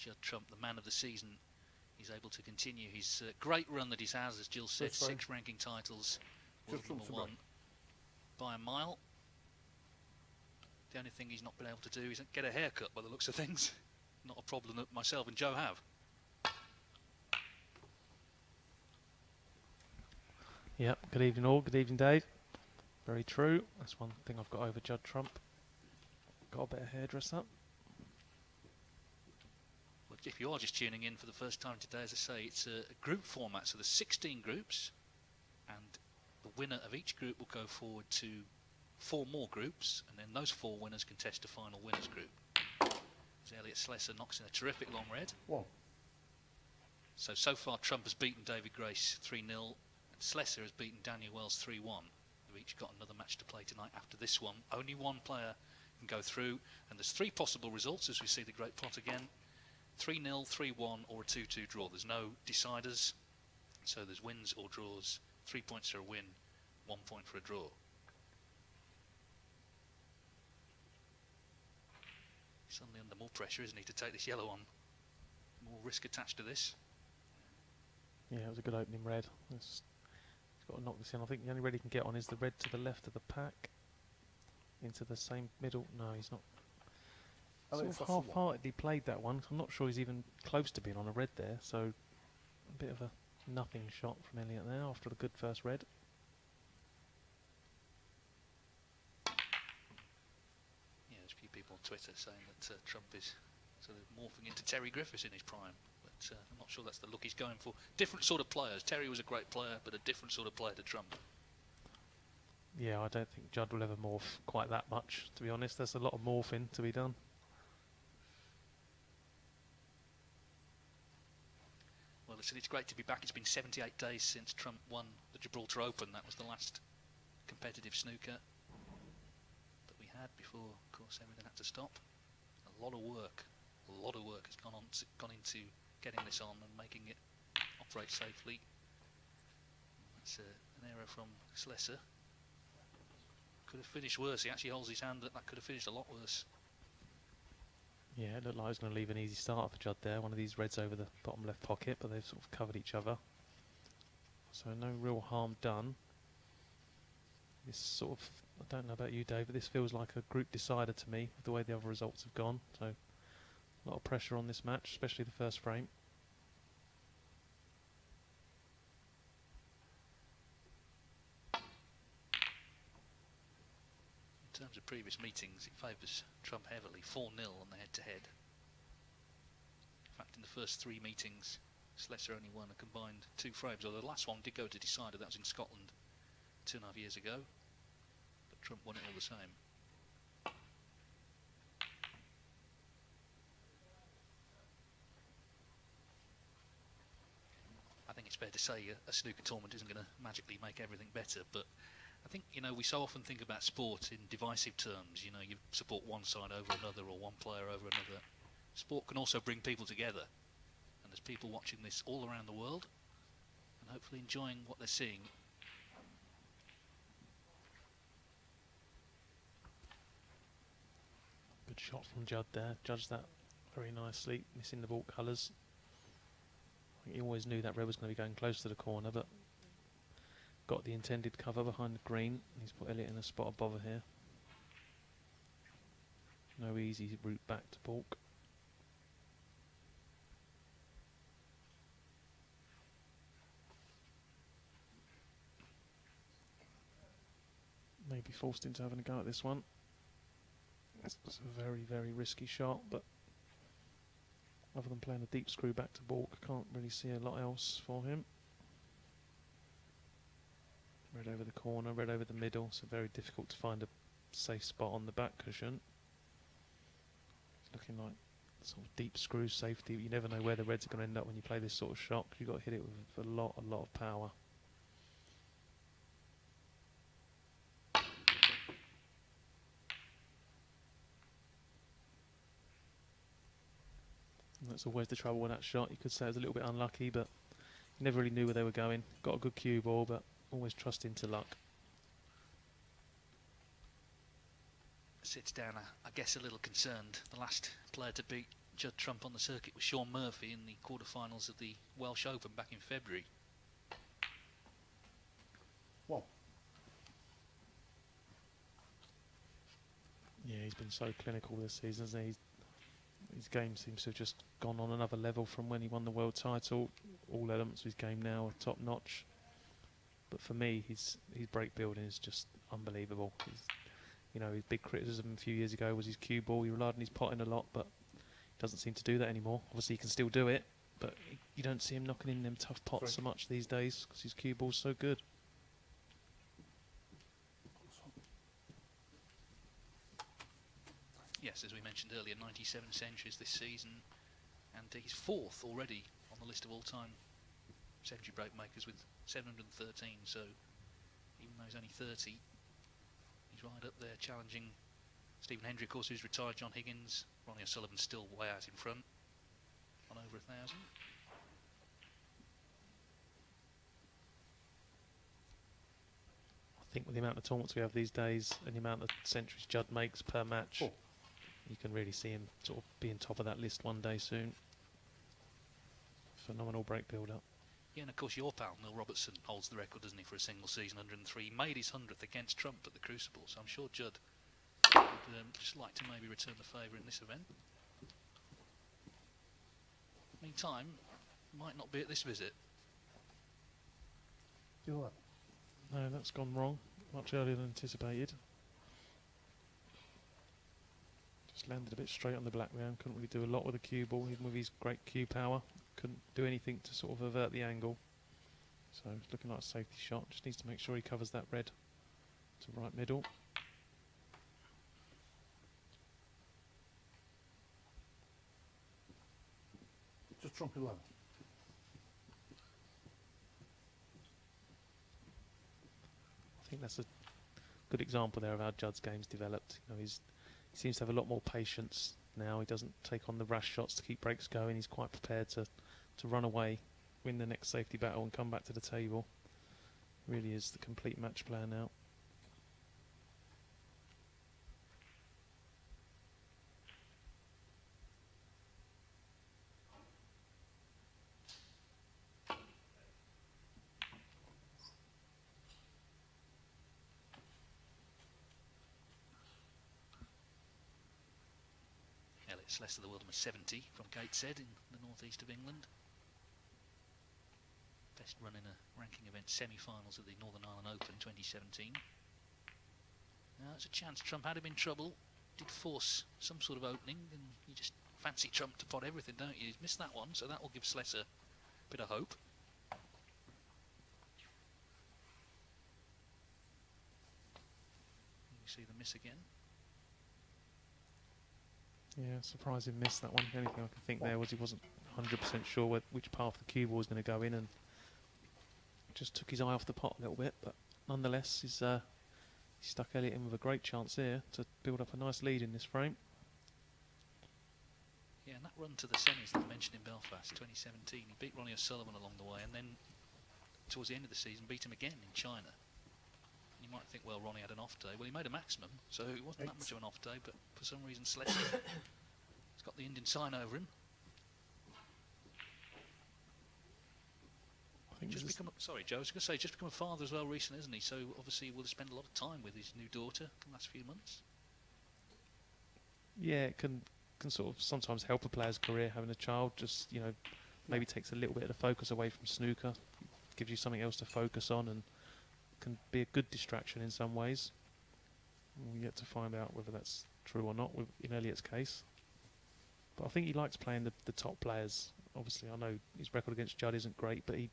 Judd Trump, the man of the season, he's able to continue his great run that he has, as Jill said, 6 ranking titles, world number 1 by a mile. The only thing he's not been able to do is get a haircut by the looks of things. Not a problem that myself and Joe have. Yep, good evening all, good evening Dave. Very true, that's one thing I've got over Judd Trump. Got a better hairdresser. Well, if you are just tuning in for the first time today, as I say, it's a group format, so there's 16 groups, and the winner of each group will go forward to 4 more groups, and then those 4 winners contest a final winners group. As Elliot Slessor knocks in a terrific long red. One. So far Trump has beaten David Grace 3-0, and Slessor has beaten Daniel Wells 3-1. They've each got another match to play tonight after this one. Only one player can go through, and there's 3 possible results as we see the great pot again. 3-0, 3-1 or a 2-2 draw. There's no deciders, so there's wins or draws. 3 points for a win, 1 point for a draw. Suddenly under more pressure, isn't he, to take this yellow on? More risk attached to this. Yeah, it was a good opening red. He's got to knock this in. I think the only red he can get on is the red to the left of the pack. Into the same middle. No, he's not. Sort of half-heartedly played that one. I'm not sure he's even close to being on a red there. So a bit of a nothing shot from Elliot there after the good first red. Yeah, there's a few people on Twitter saying that Trump is sort of morphing into Terry Griffiths in his prime. But I'm not sure that's the look he's going for. Different sort of players. Terry was a great player, but a different sort of player to Trump. Yeah, I don't think Judd will ever morph quite that much, to be honest. There's a lot of morphing to be done. Well, listen, it's great to be back. It's been 78 days since Trump won the Gibraltar Open. That was the last competitive snooker that we had before, of course, everything had to stop. A lot of work has gone into getting this on and making it operate safely. That's an error from Slessor. Could have finished worse. He actually holds his hand that could have finished a lot worse. Yeah, it looked like he was going to leave an easy start for Judd there. One of these reds over the bottom left pocket, but they've sort of covered each other. So no real harm done. This sort of, I don't know about you, Dave, but this feels like a group decider to me with the way the other results have gone. So a lot of pressure on this match, especially the first frame. In terms of previous meetings, it favours Trump heavily, 4-0 on the head-to-head. In fact, in the first 3 meetings, Slessor only won a combined 2 frames, although the last one did go to decider. That was in Scotland 2.5 years ago, but Trump won it all the same. I think it's fair to say a snooker tournament isn't going to magically make everything better, but I think, you know, we so often think about sport in divisive terms. You know, you support one side over another or one player over another. Sport can also bring people together, and there's people watching this all around the world and hopefully enjoying what they're seeing. Good shot from Judd there. Judged that very nicely, missing the ball colours. I think he always knew that red was going to be going close to the corner, but got the intended cover behind the green. He's put Elliot in a spot above here. No easy route back to balk. Maybe forced into having a go at this one. It's a very, very risky shot, but other than playing a deep screw back to balk, I can't really see a lot else for him. Red over the corner, red over the middle, so very difficult to find a safe spot on the back cushion. It's looking like sort of deep screw safety, but you never know where the reds are going to end up when you play this sort of shot, 'cause you've got to hit it with a lot of power. And that's always the trouble with that shot. You could say it was a little bit unlucky, but you never really knew where they were going. Got a good cue ball, but always trusting to luck. Sits down, I guess, a little concerned. The last player to beat Judd Trump on the circuit with Sean Murphy in the quarterfinals of the Welsh Open back in February. Well, Yeah, he's been so clinical this season, hasn't he? His game seems to have just gone on another level from when he won the world title. All elements of his game now are top notch. But for me, his break building is just unbelievable. His big criticism a few years ago was his cue ball. He relied on his potting a lot, but he doesn't seem to do that anymore. Obviously, he can still do it, but you don't see him knocking in them tough pots so much these days because his cue ball's so good. Yes, as we mentioned earlier, 97 centuries this season, and he's fourth already on the list of all-time century break makers with 713. So even though he's only 30, he's right up there challenging Stephen Hendry, of course, who's retired, John Higgins. Ronnie O'Sullivan's still way out in front on over 1,000. I think with the amount of tournaments we have these days and the amount of centuries Judd makes per match, you can really see him sort of being top of that list one day soon. Phenomenal break build-up. Yeah, and of course your pal, Neil Robertson, holds the record, doesn't he, for a single season, 103. He made his 100th against Trump at the Crucible, so I'm sure Judd would just like to maybe return the favour in this event. Meantime, might not be at this visit. do that. No, that's gone wrong. Much earlier than anticipated. Just landed a bit straight on the black man. Couldn't really do a lot with the cue ball, even with his great cue power. Couldn't do anything to sort of avert the angle. So it's looking like a safety shot. Just needs to make sure he covers that red to right middle. Just trump 11. I think that's a good example there of how Judd's game's developed. He seems to have a lot more patience now. He doesn't take on the rash shots to keep breaks going. He's quite prepared to run away, win the next safety battle and come back to the table. Really is the complete match player now. Elliot Slessor, the world number 70 from Gateshead in the northeast of England. Best run in a ranking event, semi-finals of the Northern Ireland Open 2017. Now it's a chance. Trump had him in trouble, did force some sort of opening, and you just fancy Trump to pot everything, don't you? He's missed that one, so that will give Slessor a bit of hope. You see the miss again. Yeah, surprised he missed that one. The only thing I could think there was he wasn't 100% sure which path the cue ball was going to go in, and just took his eye off the pot a little bit. But nonetheless, he stuck Elliot in with a great chance here to build up a nice lead in this frame. Yeah, and that run to the semis that I mentioned in Belfast 2017, he beat Ronnie O'Sullivan along the way, and then towards the end of the season beat him again in China. You might think, well, Ronnie had an off day. Well, he made a maximum, so it wasn't that much of an off day, but for some reason Slessor has got the Indian sign over him. I think Sorry, Joe, I was going to say, just become a father as well recently, isn't he? So obviously will spend a lot of time with his new daughter the last few months. yeah, it can sort of sometimes help a player's career having a child. Just maybe takes a little bit of the focus away from snooker, gives you something else to focus on, and can be a good distraction in some ways. We're yet to find out whether that's true or not in Elliot's case. But I think he likes playing the top players. Obviously, I know his record against Judd isn't great, but he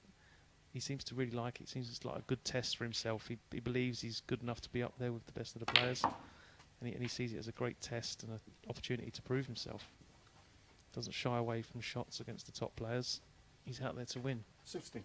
seems to really like it. It seems it's like a good test for himself. He believes he's good enough to be up there with the best of the players, and he sees it as a great test and an opportunity to prove himself. Doesn't shy away from shots against the top players. He's out there to win. 16.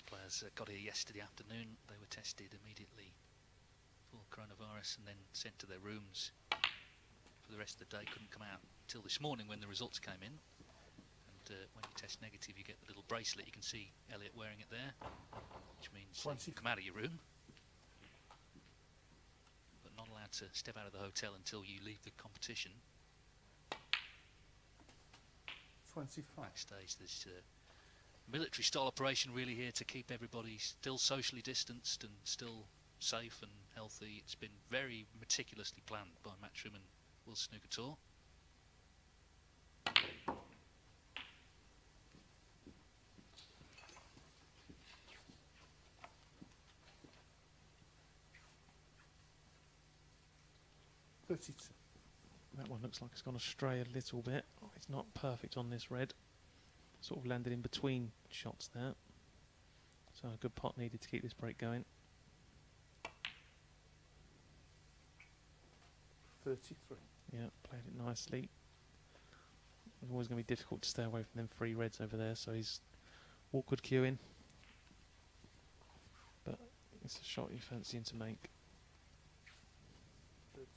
Players got here yesterday afternoon. They were tested immediately for coronavirus and then sent to their rooms for the rest of the day. Couldn't come out till this morning when the results came in. And when you test negative, you get the little bracelet. You can see Elliot wearing it there, which means you can come out of your room, but not allowed to step out of the hotel until you leave the competition. 25. Backstage, there's military style operation really here to keep everybody still socially distanced and still safe and healthy. It's been very meticulously planned by Matchroom and World Snooker Tour. That one looks like it's gone astray a little bit. Oh, it's not perfect on this red. Sort of landed in between shots there. So a good pot needed to keep this break going. 33. Yeah, played it nicely. It's always going to be difficult to stay away from them free reds over there, so he's awkward queuing. But it's a shot you fancy him to make. 33.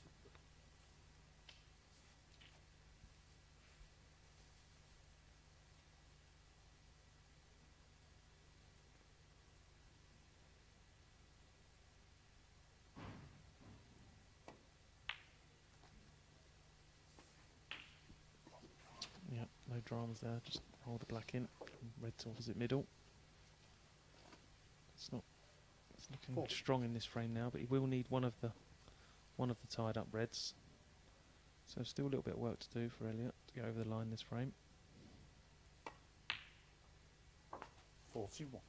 Yeah, no dramas there, just roll the black in, red to opposite middle. It's looking Four. strong in this frame now, but he will need one of the tied up reds. So still a little bit of work to do for Elliot to get over the line this frame. 41.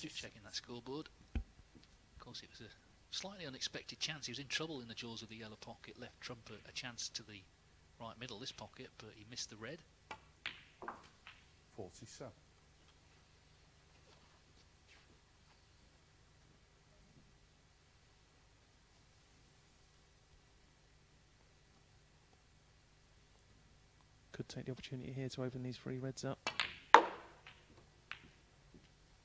Just checking that scoreboard. Of course, it was a slightly unexpected chance. He was in trouble in the jaws of the yellow pocket. Left Trump a chance to the right middle, this pocket, but he missed the red. 47. Could take the opportunity here to open these three reds up.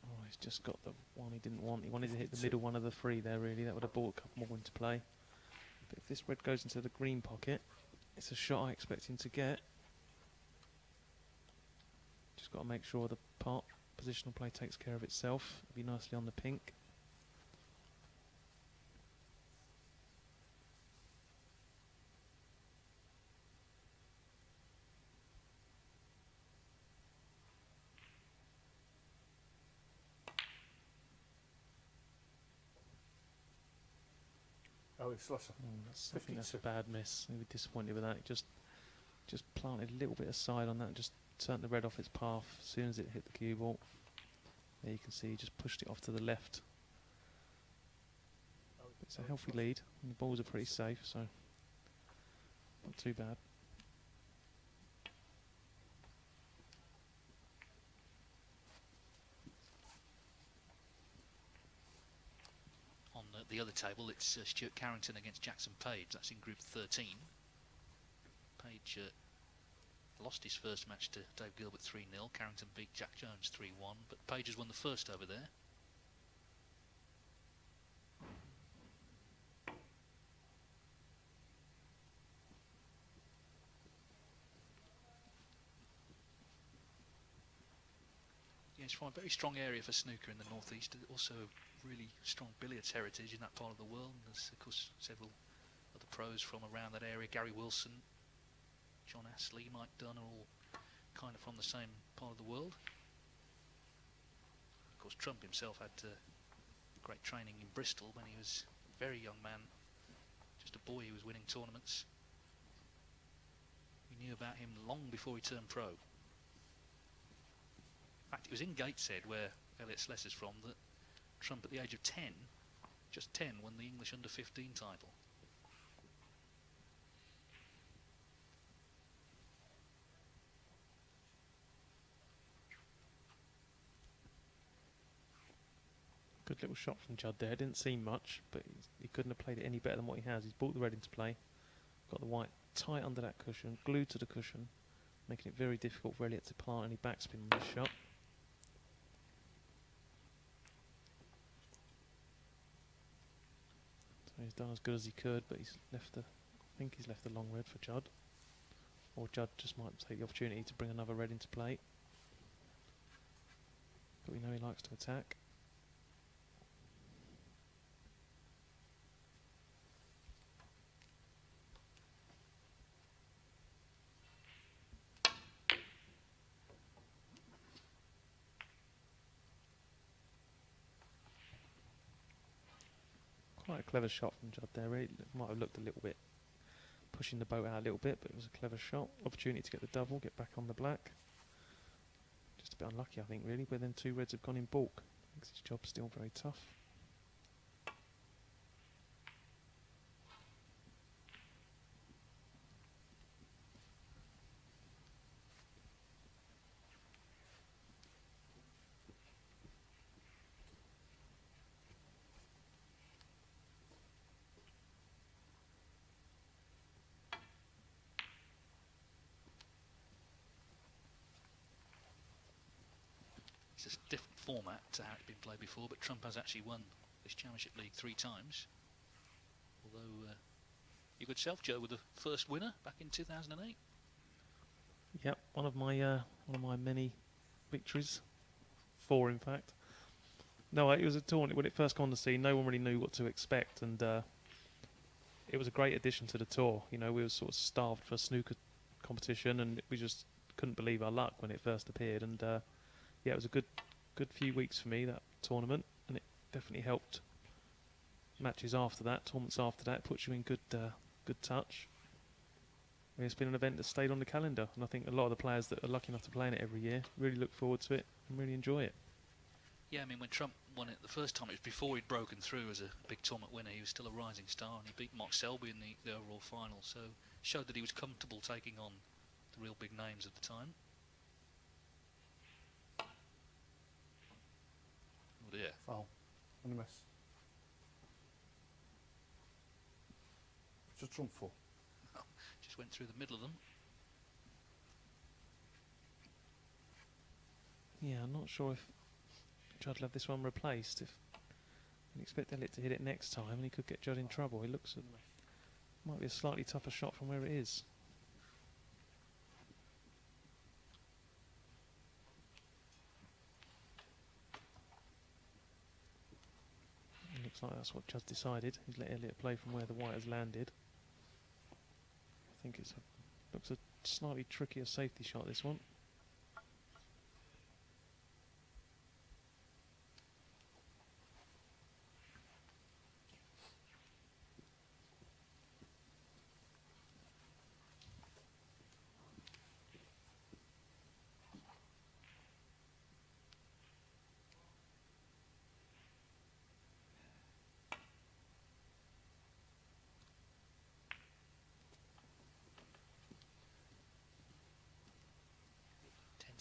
Oh, he's just got the one he didn't want. He wanted to hit the middle one of the three there, really. That would have brought a couple more into play. But if this red goes into the green pocket, it's a shot I expect him to get. Just got to make sure the part positional play takes care of itself. It'll be nicely on the pink. Elliot Slessor. I think that's a bad miss. He was disappointed with that. Just planted a little bit of side on that and just turned the red off its path as soon as it hit the cue ball. There you can see he just pushed it off to the left. It's a healthy lead and the balls are pretty safe, so not too bad. On the other table, it's Stuart Carrington against Jackson Page. That's in Group 13. Page lost his first match to Dave Gilbert 3-0. Carrington beat Jack Jones 3-1, but Page has won the first over there. Yeah, it's from a very strong area for snooker in the northeast. Also really strong billiards heritage in that part of the world. And there's of course several other pros from around that area. Gary Wilson, John Astley, Mike Dunn are all kind of from the same part of the world. Of course Trump himself had great training in Bristol when he was a very young man, just a boy who was winning tournaments. We knew about him long before he turned pro. In fact, it was in Gateshead, where Elliot Slessor's from, that Trump at the age of 10, just 10, won the English under-15 title. little shot from Judd there. Didn't seem much, but he couldn't have played it any better than what he has. He's brought the red into play, got the white tight under that cushion, glued to the cushion, making it very difficult for Elliot to plant any backspin on this shot. So he's done as good as he could, but he's left I think he's left a long red for Judd. Or Judd just might take the opportunity to bring another red into play. But we know he likes to attack. Quite a clever shot from Judd there. It might have looked a little bit pushing the boat out a little bit, but it was a clever shot. Opportunity to get the double, get back on the black. Just a bit unlucky, I think, really, but then 2 reds have gone in bulk. Makes his job still very tough. It's a different format to how it's been played before, but Trump has actually won this Championship League 3 times. Although your good self, Joe, were the first winner back in 2008. Yep, one of my many victories, 4 in fact. No, it was a tournament when it first came on the scene. No one really knew what to expect, and it was a great addition to the tour. You know, we were sort of starved for a snooker competition, and we just couldn't believe our luck when it first appeared. And yeah, it was a good few weeks for me, that tournament, and it definitely helped matches after that, tournaments after that. It puts you in good touch. It's been an event that stayed on the calendar, and I think a lot of the players that are lucky enough to play in it every year really look forward to it and really enjoy it. Yeah, I mean, when Trump won it the first time, it was before he'd broken through as a big tournament winner. He was still a rising star, and he beat Mark Selby in the overall final, so showed that he was comfortable taking on the real big names at the time. Oh dear. Foul. And a miss. Just trump 4. Just went through the middle of them. Yeah, I'm not sure if Judd will have this one replaced. If you expect Elliot to hit it next time, and he could get Judd in trouble. He looks at, might be a slightly tougher shot from where it is. It looks like that's what Judd decided. He's let Elliot play from where the white has landed. I think it's looks a slightly trickier safety shot, this one.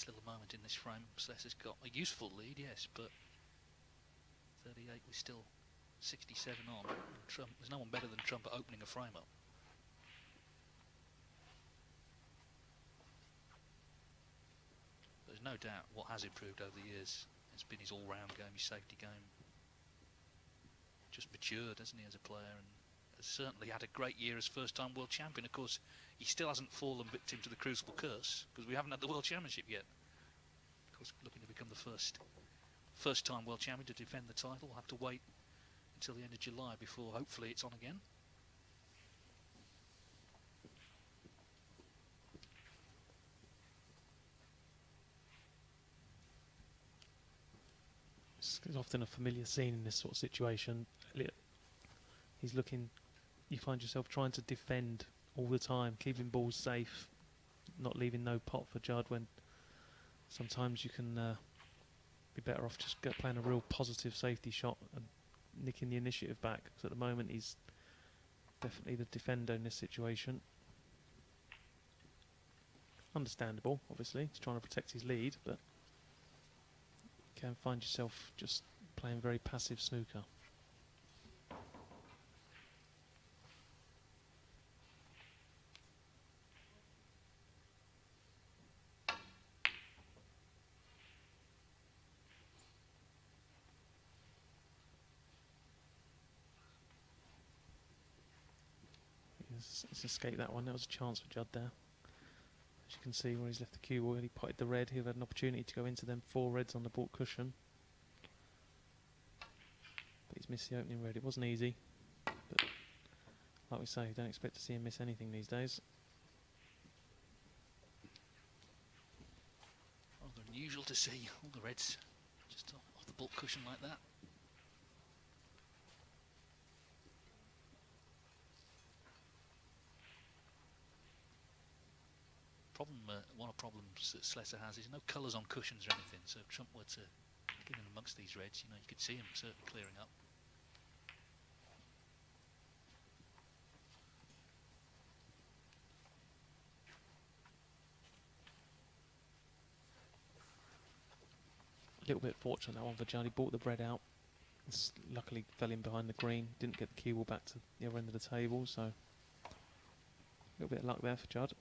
Little moment in this frame. Slessor's got a useful lead, yes, but 38 was still 67 on. Trump, there's no one better than Trump at opening a frame up. There's no doubt what has improved over the years. It's been his all-round game, his safety game. Just matured, hasn't he, as a player, and has certainly had a great year as first-time world champion. Of course, he still hasn't fallen victim to the Crucible curse, because we haven't had the World Championship yet. Of course, looking to become the first-time world champion to defend the title. We'll have to wait until the end of July before hopefully it's on again. It's often a familiar scene in this sort of situation. Elliot, he's looking, you find yourself trying to defend all the time, keeping balls safe, not leaving no pot for Judd, when sometimes you can be better off just playing a real positive safety shot and nicking the initiative back, because at the moment he's definitely the defender in this situation. Understandable, obviously, he's trying to protect his lead, but you can find yourself just playing very passive snooker. He's escaped that one. There was a chance for Judd there. As you can see where he's left the cue ball, he potted the red. He'll have an opportunity to go into them 4 reds on the baulk cushion. But he's missed the opening red. It wasn't easy. But like we say, don't expect to see him miss anything these days. Rather unusual to see all the reds just off the baulk cushion like that. One of the problems that Slessor has is no colours on cushions or anything, so if Trump were to get in amongst these reds, you know, you could see him certainly clearing up. A little bit fortunate that one for Judd. He brought the bread out. Luckily fell in behind the green. Didn't get the cue ball back to the other end of the table, so a little bit of luck there for Judd.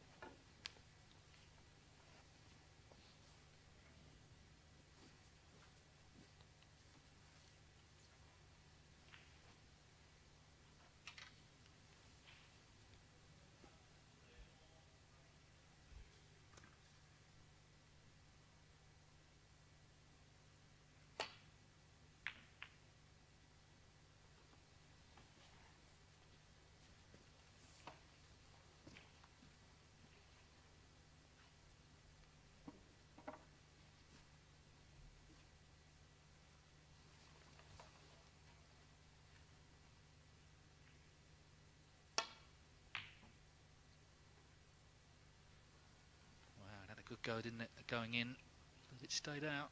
Good go, didn't it, going in, but it stayed out.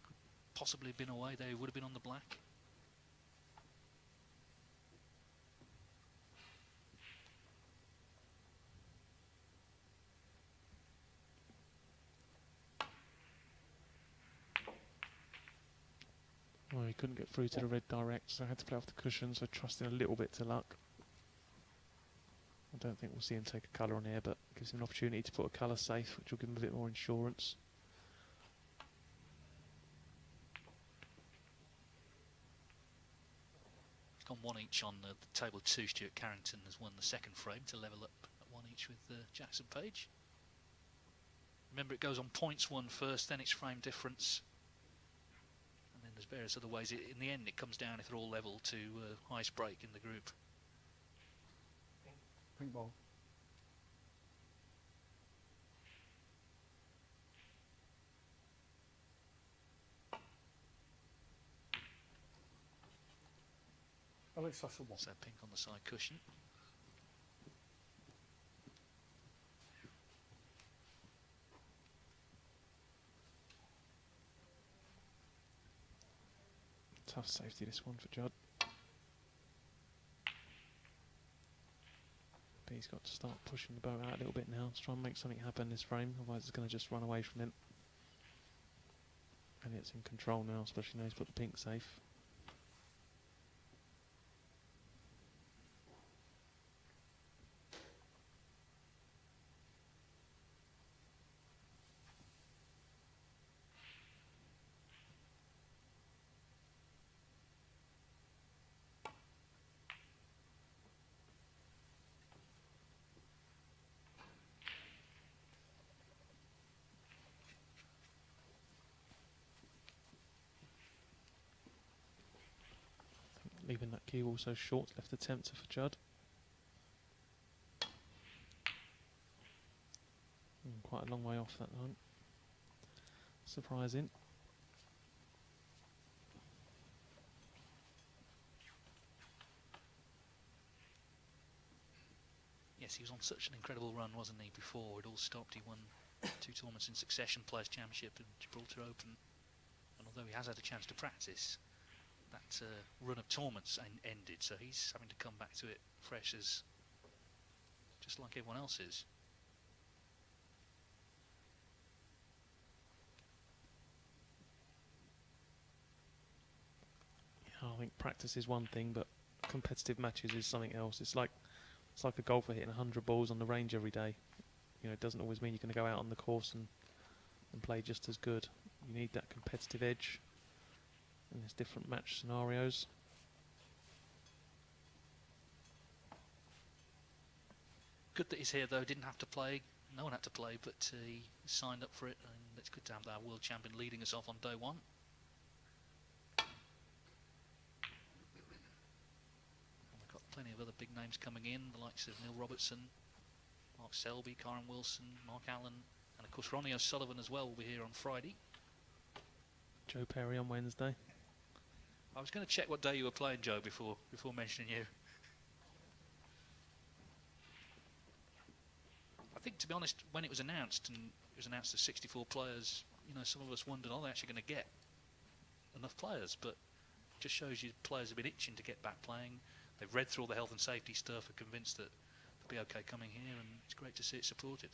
Could possibly have been away, they would have been on the black. Well, he couldn't get through to the red direct, so I had to play off the cushion, so trusting a little bit to luck. I don't think we'll see him take a colour on here, but gives him an opportunity to put a colour safe, which will give him a bit more insurance. It's gone 1 each on the table 2. Stuart Carrington has won the second frame to level up at 1 each with Jackson Page. Remember, it goes on points won first, then it's frame difference. And then there's various other ways. In the end, it comes down, if they're all level, to highest break in the group. Pink ball. Elliot Slessor 1. So pink on the side cushion. Tough safety this one for Judd. But he's got to start pushing the boat out a little bit now to try and make something happen in this frame, otherwise it's going to just run away from him. And it's in control now, especially now he's put the pink safe. Leaving that cue also short, left the tempter for Judd. Quite a long way off that time. Surprising. Yes, he was on such an incredible run, wasn't he, before it all stopped. He won 2 tournaments in succession, Players' Championship and Gibraltar Open. And although he has had a chance to practice, that run of tournaments ended, so he's having to come back to it fresh, as just like everyone else is. I think practice is one thing, but competitive matches is something else. It's like a golfer hitting 100 balls on the range every day. You know, it doesn't always mean you're going to go out on the course and play just as good. You need that competitive edge, and there's different match scenarios. Good that he's here though. Didn't have to play. No one had to play, but he signed up for it, and it's good to have our world champion leading us off on day one. And we've got plenty of other big names coming in, the likes of Neil Robertson, Mark Selby, Karen Wilson, Mark Allen, and of course Ronnie O'Sullivan as well will be here on Friday. Joe Perry on Wednesday. I was going to check what day you were playing, Joe, before mentioning you. I think, to be honest, when it was announced, and it was announced as 64 players, you know, some of us wondered, are they actually going to get enough players? But it just shows you players have been itching to get back playing. They've read through all the health and safety stuff, are convinced that they'll be okay coming here, and it's great to see it supported.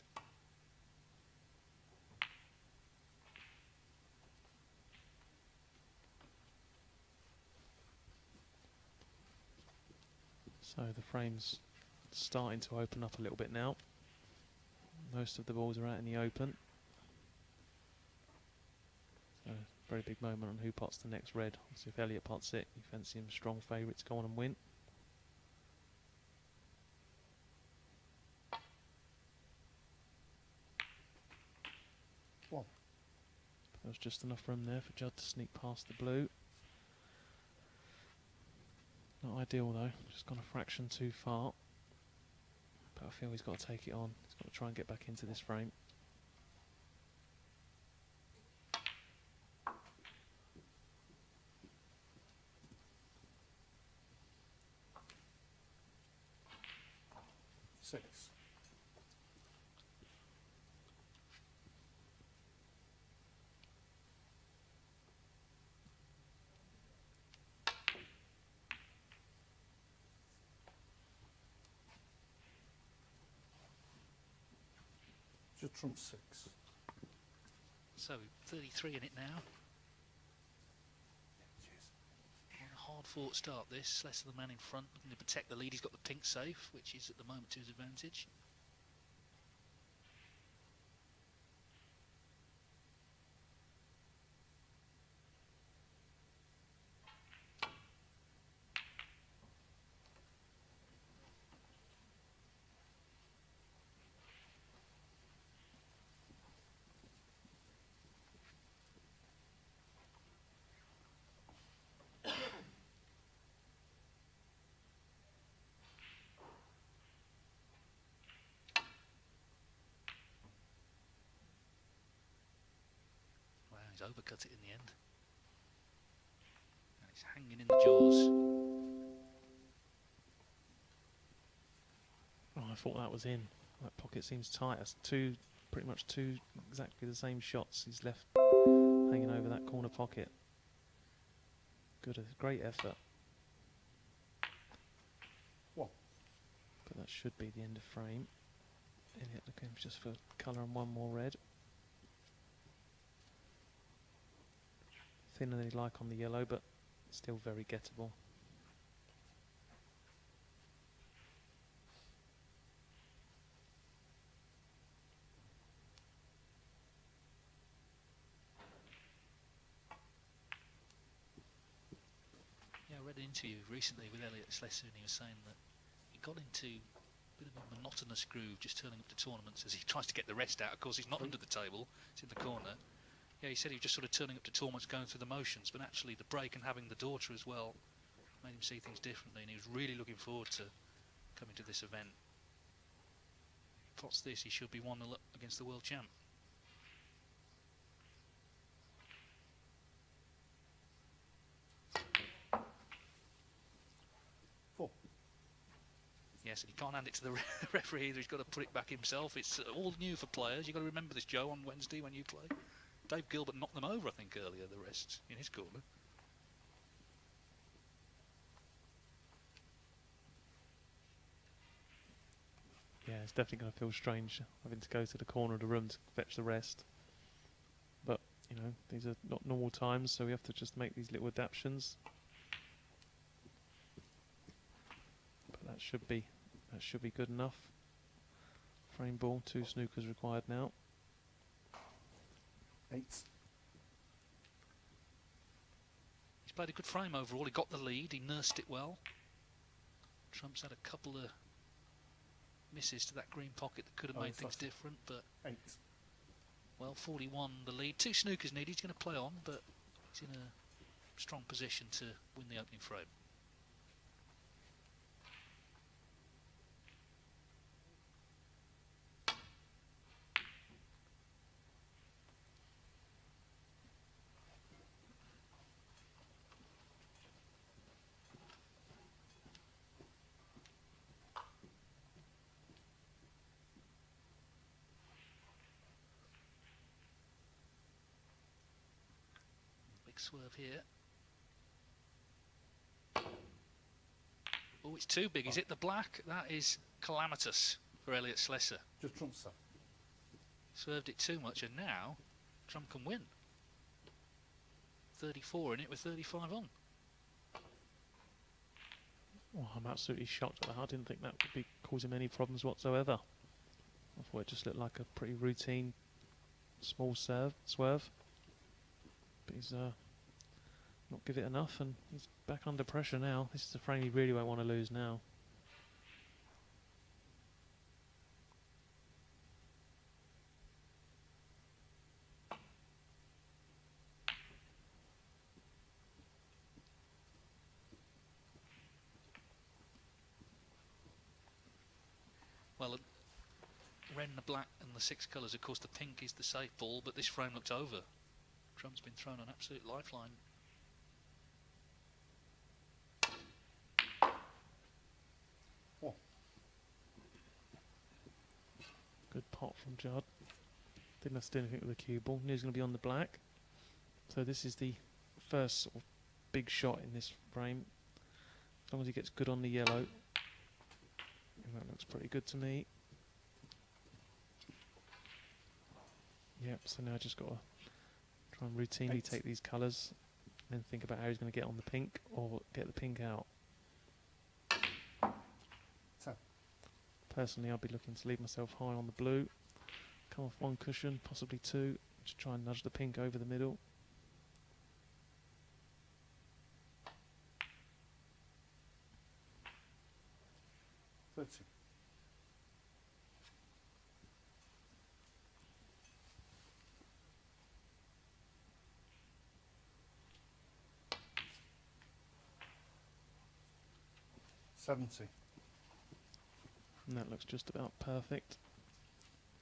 So the frame's starting to open up a little bit now. Most of the balls are out in the open. So very big moment on who pots the next red. So if Elliot pots it, you fancy him strong favourite to go on and win. One. There was just enough room there for Judd to sneak past the blue. Not ideal though, just gone a fraction too far. But I feel he's got to take it on. He's got to try and get back into this frame. Six. Just trump 6. So 33 in it now. A hard-fought start this. Slessor the man in front, looking to protect the lead. He's got the pink safe, which is at the moment to his advantage. He's overcut it in the end. And it's hanging in the jaws. Oh, I thought that was in. That pocket seems tight. That's pretty much two exactly the same shots. He's left hanging over that corner pocket. Good, great effort. One. But that should be the end of frame. Elliot looking just for colour and one more red. Thinner than he'd like on the yellow, but still very gettable. Yeah, I read an interview recently with Elliot Slessor, and he was saying that he got into a bit of a monotonous groove just turning up to tournaments as he tries to get the rest out. Of course, he's not under the table, it's in the corner. Yeah, he said he was just sort of turning up to tournaments, going through the motions, but actually the break and having the daughter as well made him see things differently, and he was really looking forward to coming to this event. Pots this, he should be 1-0 up against the world champ. Four. Yes, and he can't hand it to the referee either. He's got to put it back himself. It's all new for players. You've got to remember this, Joe, on Wednesday when you play. Dave Gilbert knocked them over, I think, earlier, the rest, in his corner. Yeah, it's definitely going to feel strange having to go to the corner of the room to fetch the rest. But, you know, these are not normal times, so we have to just make these little adaptations. that should be good enough. Frame ball, 2 snookers required now. 8. He's played a good frame overall. He got the lead. He nursed it well. Trump's had a couple of misses to that green pocket that could have made things different, but 8. well, 41 the lead. 2 snookers needed. He's going to play on, but he's in a strong position to win the opening frame. Swerve here. Oh, it's too big. Is it the black? That is calamitous for Elliot Slessor. Just trump 7. Swerved it too much, and now Trump can win. 34 in it with 35 on. Oh, I'm absolutely shocked at that. I didn't think that would be causing any problems whatsoever. I thought it just looked like a pretty routine small swerve. But he's not give it enough, and he's back under pressure now. This is a frame he really won't want to lose now. Well, red and the black and the 6 colours, of course the pink is the safe ball, but this frame looks over. Trump's been thrown an absolute lifeline. Good pot from Judd. Didn't have to do anything with the cue ball. Knew he was going to be on the black. So this is the first sort of big shot in this frame. As long as he gets good on the yellow. And that looks pretty good to me. Yep, so now I just got to try and routinely take these colours and then think about how he's going to get on the pink or get the pink out. 10. Personally, I'll be looking to leave myself high on the blue, come off 1 cushion, possibly 2, to try and nudge the pink over the middle. Thirty. $70. And that looks just about perfect.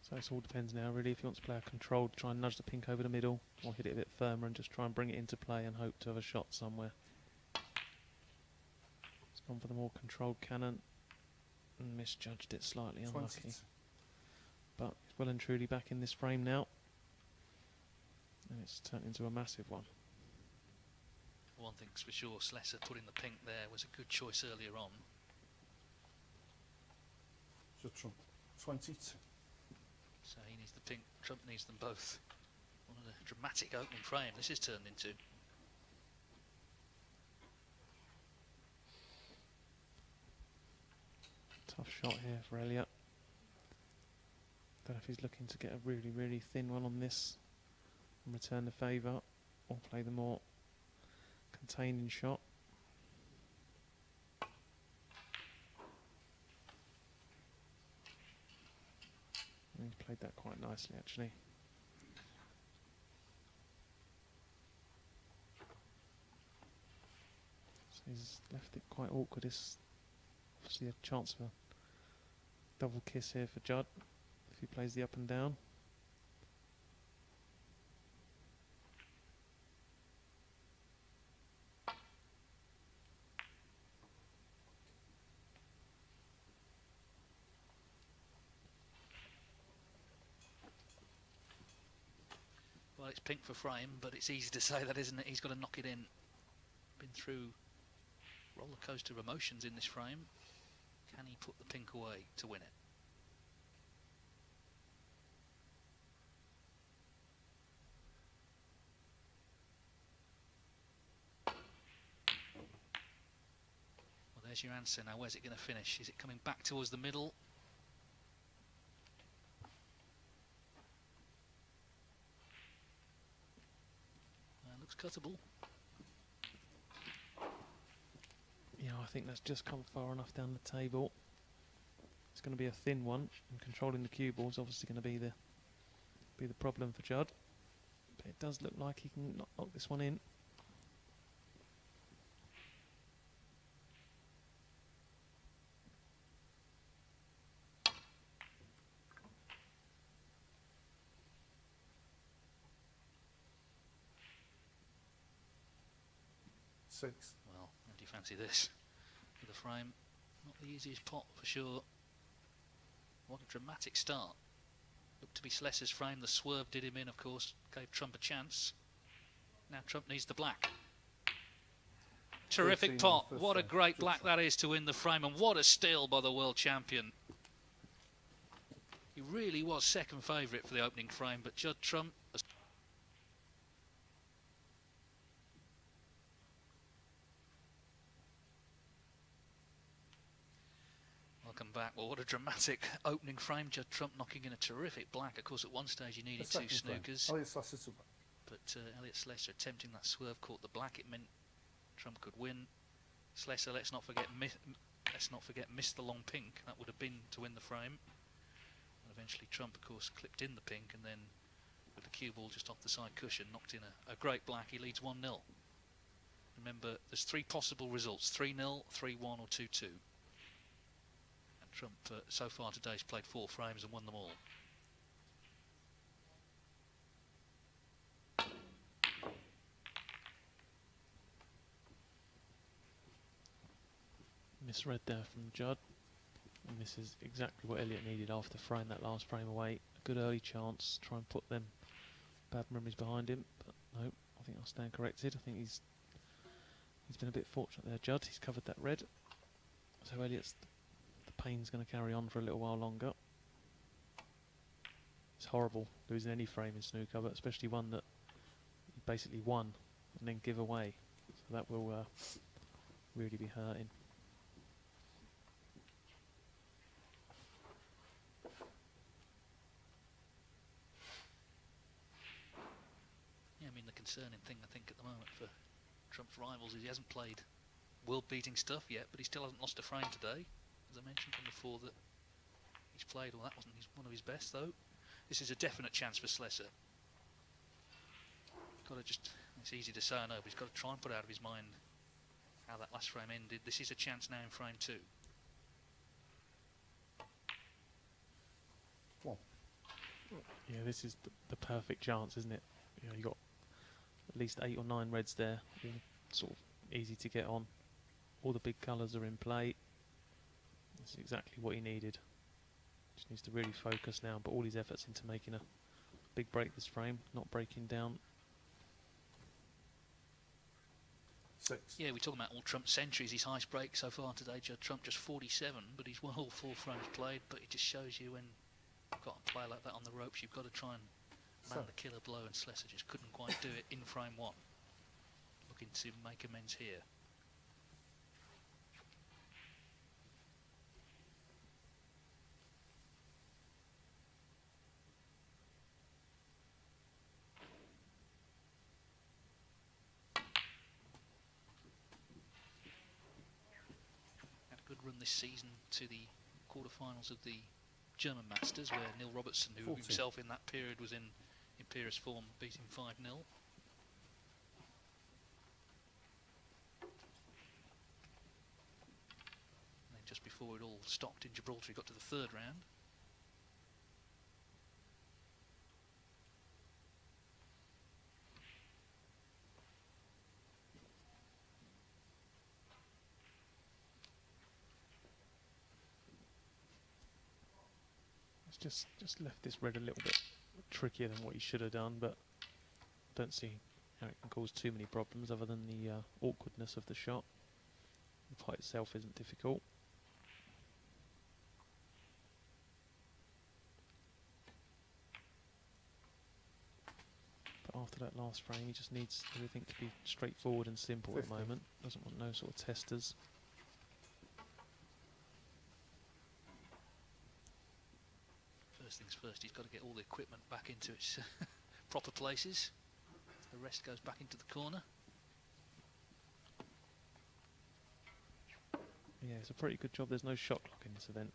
So it all depends now really if he wants to play a controlled, try and nudge the pink over the middle, or hit it a bit firmer and just try and bring it into play and hope to have a shot somewhere. He's gone for the more controlled cannon and misjudged it slightly, unlucky. 22. But he's well and truly back in this frame now. And it's turned into a massive one. One thing's for sure, Slessor putting the pink there was a good choice earlier on. Just trump 22. So he needs the pink, Trump needs them both. What a dramatic opening frame this has turned into. Tough shot here for Elliot. Don't know if he's looking to get a really, really thin one on this and return the favour, or play the more containing shot. And he's played that quite nicely actually. So he's left it quite awkward. It's obviously a chance for a double kiss here for Judd if he plays the up and down. Well, it's pink for frame, but it's easy to say that, isn't it? He's got to knock it in. Been through roller coaster of emotions in this frame. Can he put the pink away to win it? Well, there's there's your answer. Now where's it going to finish? Is it coming back towards the middle? Looks cuttable. Yeah, I think that's just come far enough down the table. It's going to be a thin one, and controlling the cue ball is obviously going to be the problem for Judd. But it does look like he can knock this one in. Six. Well, how do you fancy this? With the frame, not the easiest pot for sure. What a dramatic start. Looked to be Slessor's frame. The swerve did him in, of course, gave Trump a chance. Now Trump needs the black. Terrific pot. What a great black that is to win the frame, and what a steal by the world champion. He really was second favourite for the opening frame, but Judd Trump... Welcome back. Well, what a dramatic opening frame. Judd Trump knocking in a terrific black. Of course, at one stage he needed two snookers. Elliot Slessor to black. But Elliot Slessor attempting that swerve caught the black. It meant Trump could win. Slessor, let's not forget, missed the long pink. That would have been to win the frame. And eventually Trump, of course, clipped in the pink, and then with the cue ball just off the side cushion, knocked in a great black. He leads 1-0. Remember, there's three possible results: 3-0, 3-1, or 2-2. Trump so far today has played 4 frames and won them all. Misread there from Judd, and this is exactly what Elliot needed after throwing that last frame away. A good early chance, try and put them bad memories behind him, but no, I think I'll stand corrected. I think he's been a bit fortunate there, Judd. He's covered that red, so Elliot's pain's going to carry on for a little while longer. It's horrible losing any frame in snooker, but especially one that you basically won and then give away. So that will really be hurting. Yeah, I mean, the concerning thing I think at the moment for Trump's rivals is he hasn't played world-beating stuff yet, but he still hasn't lost a frame today. As I mentioned from before, that he's played, well, that wasn't one of his best though. This is a definite chance for Slessor. Got to just, it's easy to say, I know, but he's got to try and put out of his mind how that last frame ended. This is a chance now in frame 2. One. Yeah, this is the perfect chance, isn't it? You know, you got at least 8 or 9 reds there, all sort of easy to get on. All the big colours are in play. That's exactly what he needed. Just needs to really focus now, but all his efforts into making a big break this frame, not breaking down. 6. Yeah, we're talking about all Trump's centuries. His highest break so far today, Judd Trump, just 47, but he's won all 4 frames played. But it just shows you when you've got a player like that on the ropes, you've got to try and land the killer blow, and Slessor just couldn't quite do it in frame 1. Looking to make amends here. Run this season to the quarterfinals of the German Masters, where Neil Robertson, who 40. himself in that period was in imperious form, beat him 5-0. And then just before it all stopped in Gibraltar, he got to the 3rd round. Just left this red a little bit trickier than what he should have done, but I don't see how it can cause too many problems other than the awkwardness of the shot. The pot itself isn't difficult. But after that last frame, he just needs everything to be straightforward and simple 50. at the moment. Doesn't want no sort of testers. get all the equipment back into its proper places. The rest goes back into the corner. Yeah, it's a pretty good job there's no shot clock in this event.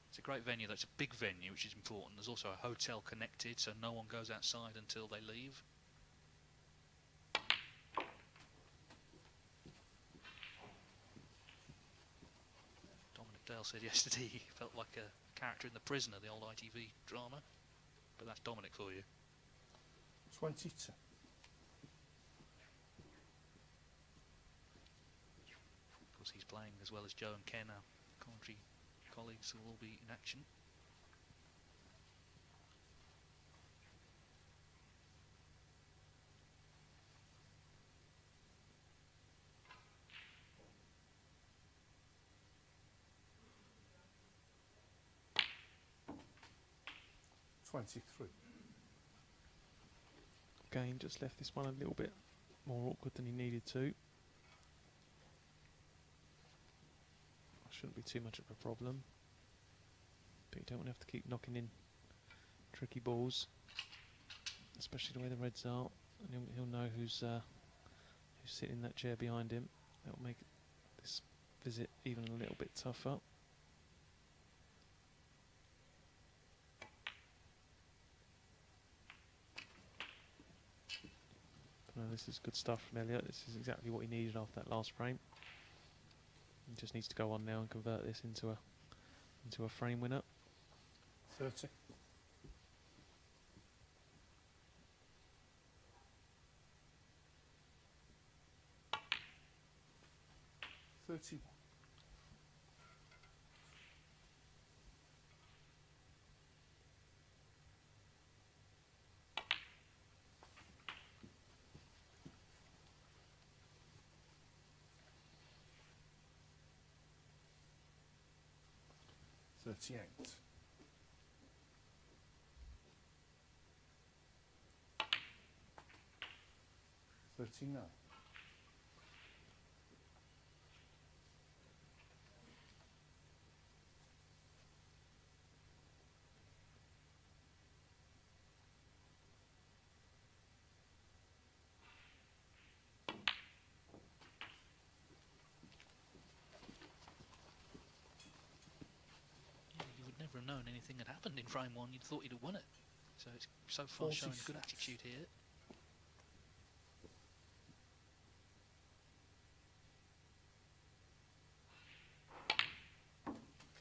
It's a great venue, though. It's a big venue, which is important. There's also a hotel connected, so no one goes outside until they leave. Dominic Dale said yesterday he felt like a character in The Prisoner, the old ITV drama. But that's Dominic for you. 22. Of course, he's playing as well as Joe and Ken, our commentary colleagues, will all be in action. Again, just left this one a little bit more awkward than he needed to. Shouldn't be too much of a problem. But you don't want to have to keep knocking in tricky balls, especially the way the Reds are. And he'll know who's sitting in that chair behind him. That'll make this visit even a little bit tougher. This is good stuff from Elliot. This is exactly what he needed after that last frame. He just needs to go on now and convert this into a frame winner. 30. 31. 38. 39. Never have known anything had happened in frame one. You'd thought he'd have won it. So it's so far showing a good attitude here.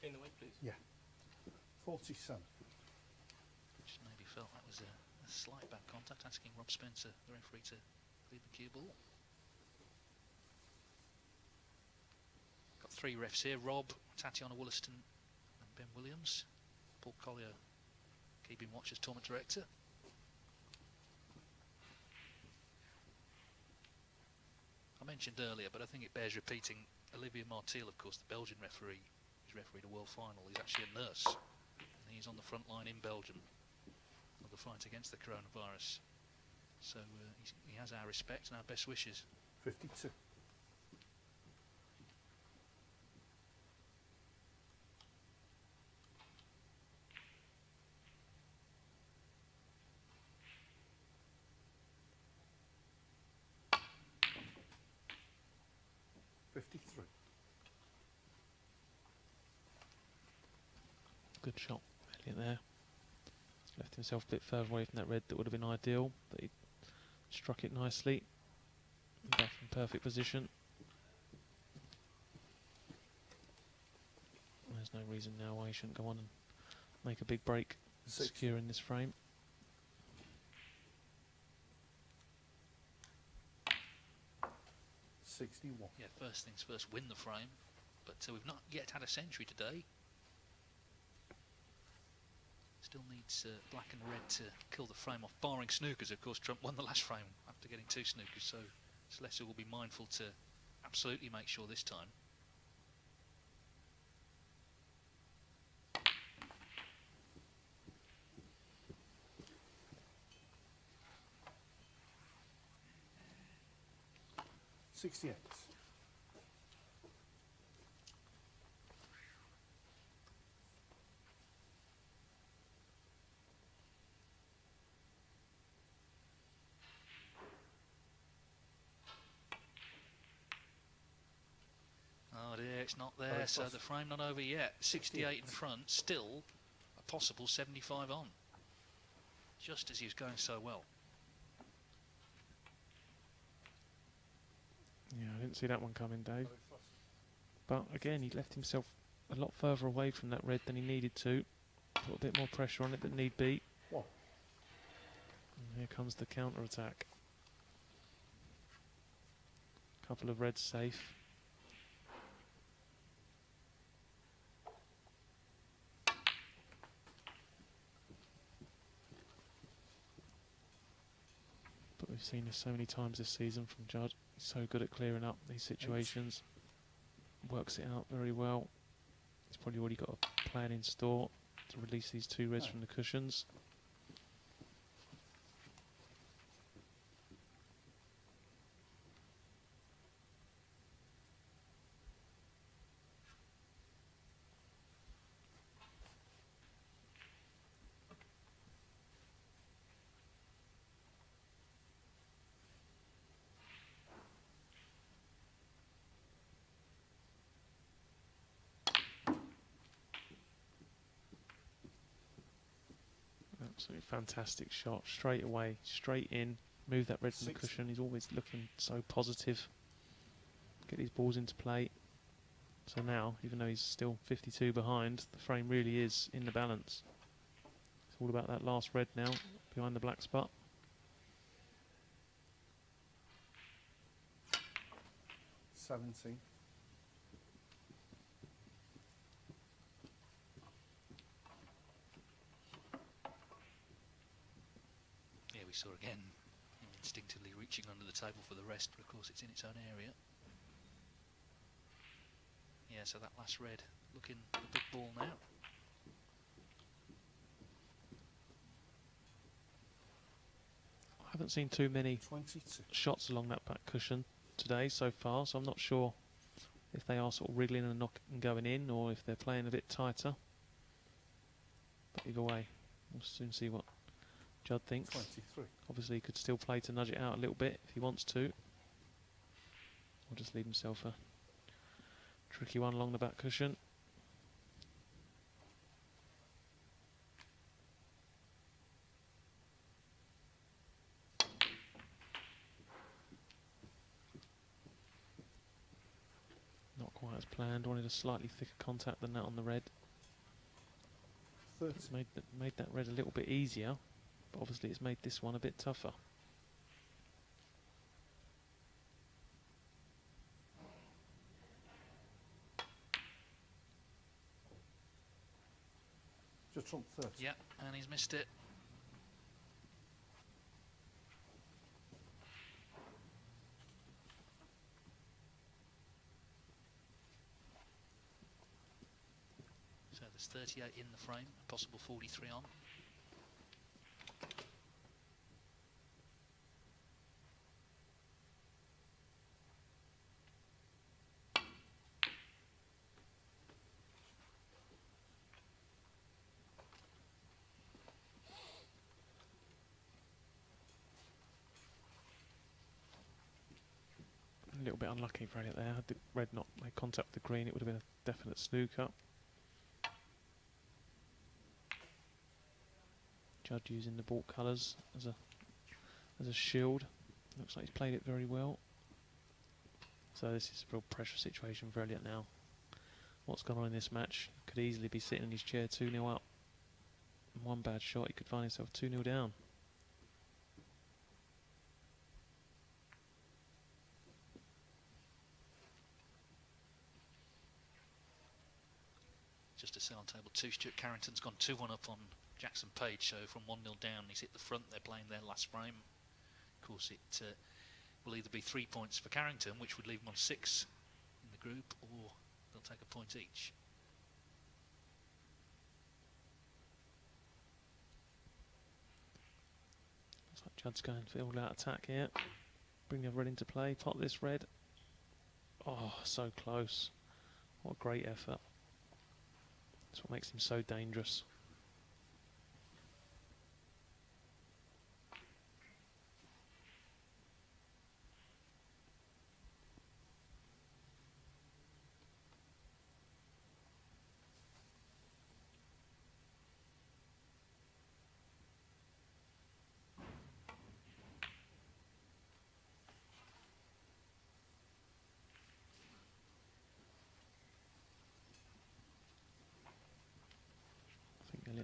In the way, please. Yeah. 47. Just maybe felt that was a slight bad contact, asking Rob Spencer, the referee, to leave the cue ball. Got three refs here: Rob, Tatiana Wollaston, and Ben Williams. Paul Collier keeping watch as tournament director. I mentioned earlier, but I think it bears repeating, Olivier Martil, of course, the Belgian referee, who's refereed a world final. He's actually a nurse, and he's on the front line in Belgium of the fight against the coronavirus. So he has our respect and our best wishes. 52. 53. Good shot, Elliot there. He's left himself a bit further away from that red. That would have been ideal, but he struck it nicely. Back in perfect position. There's no reason now why he shouldn't go on and make a big break, secure in this frame. 61. Yeah, first things first, win the frame. But we've not yet had a century today. Still needs black and red to kill the frame off, barring snookers. Of course, Trump won the last frame after getting two snookers, so Slessor will be mindful to absolutely make sure this time. $68. it's not Very there, so close. the frame not over yet. 68 in front, still a possible 75 on. Just as he was going so well. Yeah, I didn't see that one coming, Dave. Very close. But again, he left himself a lot further away from that red than he needed to. Put a bit more pressure on it than need be. One. And here comes the counter attack. Couple of reds safe. But we've seen this so many times this season from Judd. He's so good at clearing up these situations. Works it out very well. He's probably already got a plan in store to release these two reds from the cushions. Absolutely fantastic shot, straight away, straight in, move that red from the 60. cushion. He's always looking so positive. Get these balls into play. So now, even though he's still 52 behind, the frame really is in the balance. It's all about that last red now, behind the black spot. 17. Yeah, we saw again him instinctively reaching under the table for the rest, but of course it's in its own area. Yeah, so that last red looking the big ball now. I haven't seen too many 22. shots along that back cushion today so far, so I'm not sure if they are sort of wriggling and knocking going in, or if they're playing a bit tighter. But either way, we'll soon see what Judd thinks. 23. Obviously he could still play to nudge it out a little bit if he wants to, or just leave himself a tricky one along the back cushion. Not quite as planned. Wanted a slightly thicker contact than that on the red. 30. It's made that red a little bit easier, but obviously it's made this one a bit tougher. Just trump 30. Yeah, and he's missed it. So there's 38 in the frame, a possible 43 on. A little bit unlucky for Elliot there. Had the red not made contact with the green, it would have been a definite snooker. Judd using the baulk colours as a shield. Looks like he's played it very well. So this is a real pressure situation for Elliot now. What's gone on in this match? Could easily be sitting in his chair 2-0 up. And one bad shot, he could find himself 2-0 down. Just to say on table 2, Stuart Carrington's gone 2-1 up on Jackson Page, so from 1-0 down he's hit the front. They're playing their last frame. Of course it will either be 3 points for Carrington, which would leave them on 6 in the group, or they'll take a point each. Looks like Judd's going for all-out attack here. Bring the red into play, pot this red. Oh, so close. What a great effort. That's what makes him so dangerous.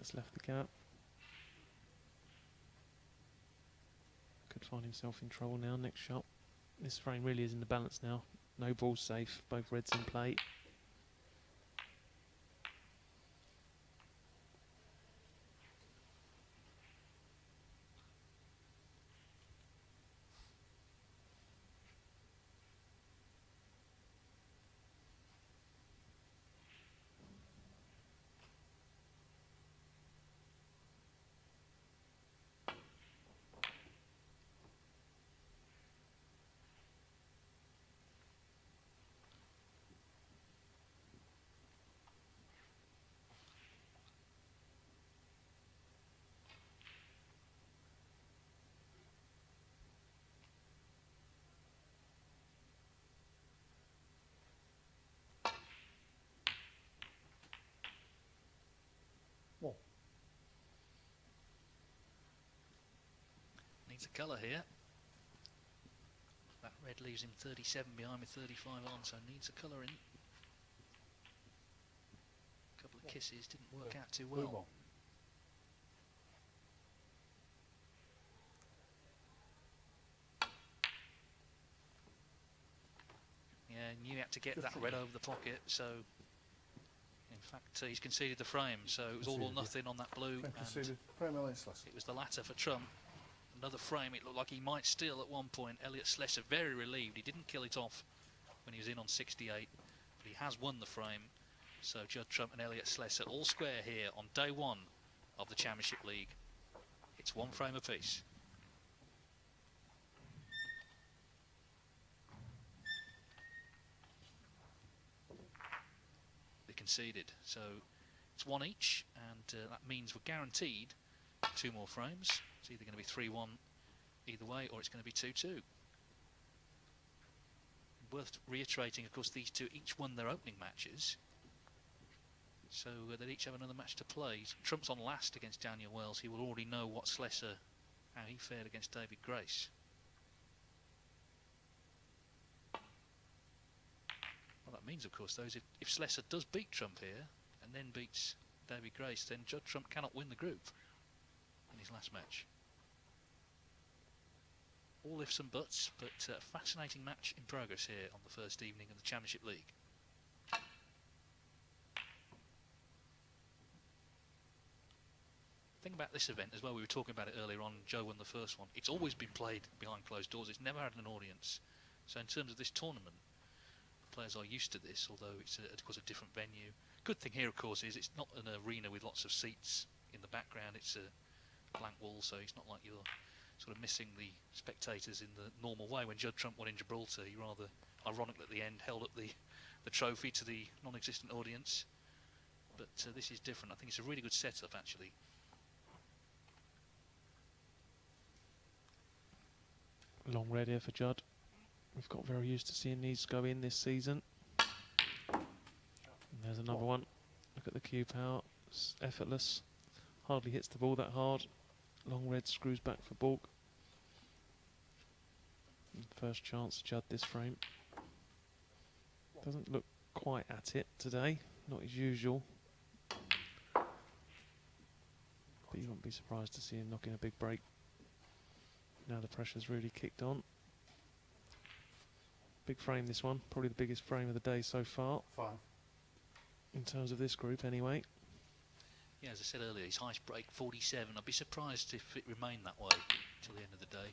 That's left the gap. Could find himself in trouble now. Next shot. This frame really is in the balance now. No ball safe. Both reds in play. One. Needs a colour here. That red leaves him 37 behind with 35 on, so needs a colour in. A couple of kisses didn't work out too Blue well. ball. Yeah, knew he had to get Just that for red you. over the pocket, so in fact he's conceded the frame, so it was all or Conceded, yeah. nothing on that blue, And and conceded. Prime Elliot Slessor. it was the latter for Trump. Another frame, it looked like he might steal at one point. Elliot Slessor very relieved, he didn't kill it off when he was in on 68, but he has won the frame. So Judd Trump and Elliot Slessor all square here on day one of the Championship League. It's one frame apiece. They conceded, so it's one each, and that means we're guaranteed 2 more frames. It's either going to be 3-1 either way, or it's going to be 2-2. Worth reiterating, of course, these two each won their opening matches, so they each have another match to play. Trump's on last against Daniel Wells. He will already know what Slessor, how he fared against David Grace. What that means, of course, though, is if Slessor does beat Trump here and then beats David Grace, then Judd Trump cannot win the group in his last match. All ifs and buts, but a fascinating match in progress here on the first evening of the Championship League. The thing about this event as well, we were talking about it earlier on, Joe won the first one, it's always been played behind closed doors, it's never had an audience. So in terms of this tournament, players are used to this, although it's of course a different venue. Good thing here, of course, is it's not an arena with lots of seats in the background, it's a blank wall, so it's not like you're sort of missing the spectators in the normal way. When Judd Trump won in Gibraltar, he rather ironically at the end held up the trophy to the non-existent audience, but this is different. I think it's a really good setup actually. Long red here for Judd. We've got very used to seeing these go in this season. And there's another one. Look at the cue power. It's effortless. Hardly hits the ball that hard. Long red screws back for balk. And first chance Judd this frame. Doesn't look quite at it today. Not as usual. But you wouldn't be surprised to see him knocking a big break. Now the pressure's really kicked on. Big frame this one, probably the biggest frame of the day so far. 5. In terms of this group anyway. Yeah, as I said earlier, his highest break 47. I'd be surprised if it remained that way till the end of the day.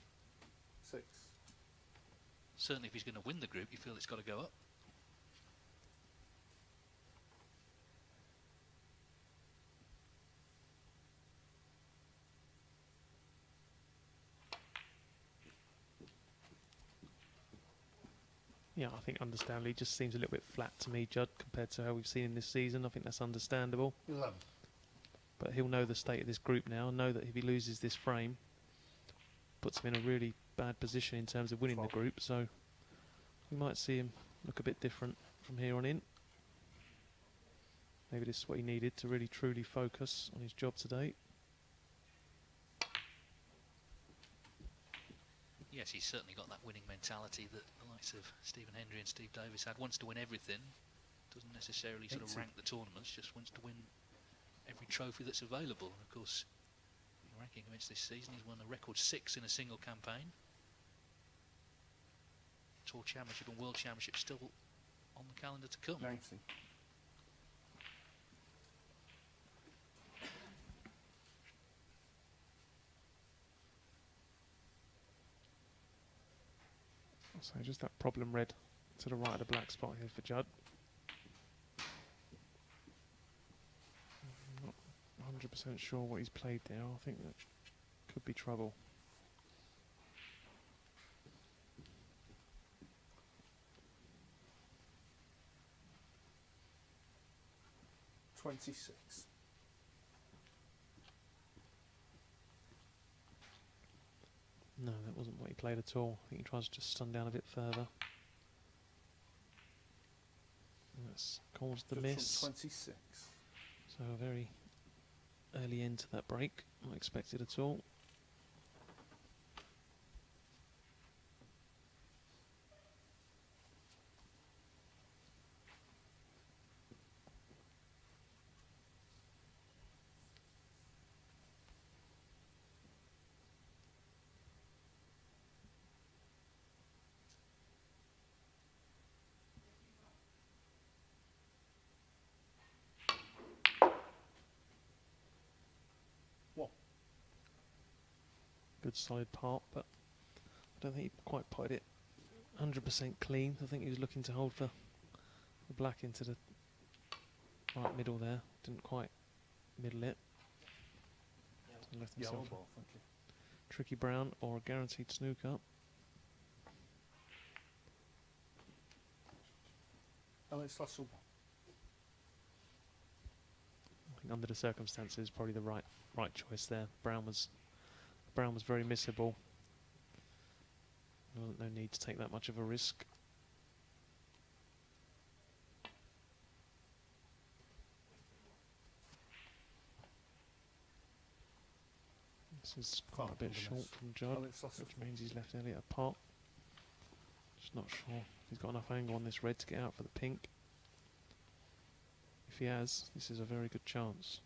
6. Certainly if he's going to win the group, you feel it's got to go up. Yeah, I think understandably he just seems a little bit flat to me, Judd, compared to how we've seen him this season. I think that's understandable. 11. But he'll know the state of this group now, know that if he loses this frame, puts him in a really bad position in terms of winning the group, so we might see him look a bit different from here on in. Maybe this is what he needed to really truly focus on his job today. Yes, he's certainly got that winning mentality that the likes of Stephen Hendry and Steve Davis had. Wants to win everything, doesn't necessarily sort of rank the tournaments, just wants to win every trophy that's available. And of course, ranking against this season, he's won a record 6 in a single campaign. Tour Championship and World Championship still on the calendar to come. 90. So just that problem red to the right of the black spot here for Judd. Not 100% sure what he's played there. I think that could be trouble. $26. No, that wasn't what he played at all. I think he tries to just stun down a bit further. And that's caused the miss. 26. So a very early end to that break. Not expected at all. Good solid part, but I don't think he quite put it 100% clean. I think he was looking to hold the black into the right middle there. Didn't quite middle it. So left Yellow himself ball, thank you. a tricky brown or a guaranteed snooker. Elliot Slessor. I think under the circumstances, probably the right choice there. Brown was very missable. No need to take that much of a risk. This is quite a bit short from Judd, which means he's left Elliot apart. Just not sure if he's got enough angle on this red to get out for the pink. If he has, this is a very good chance.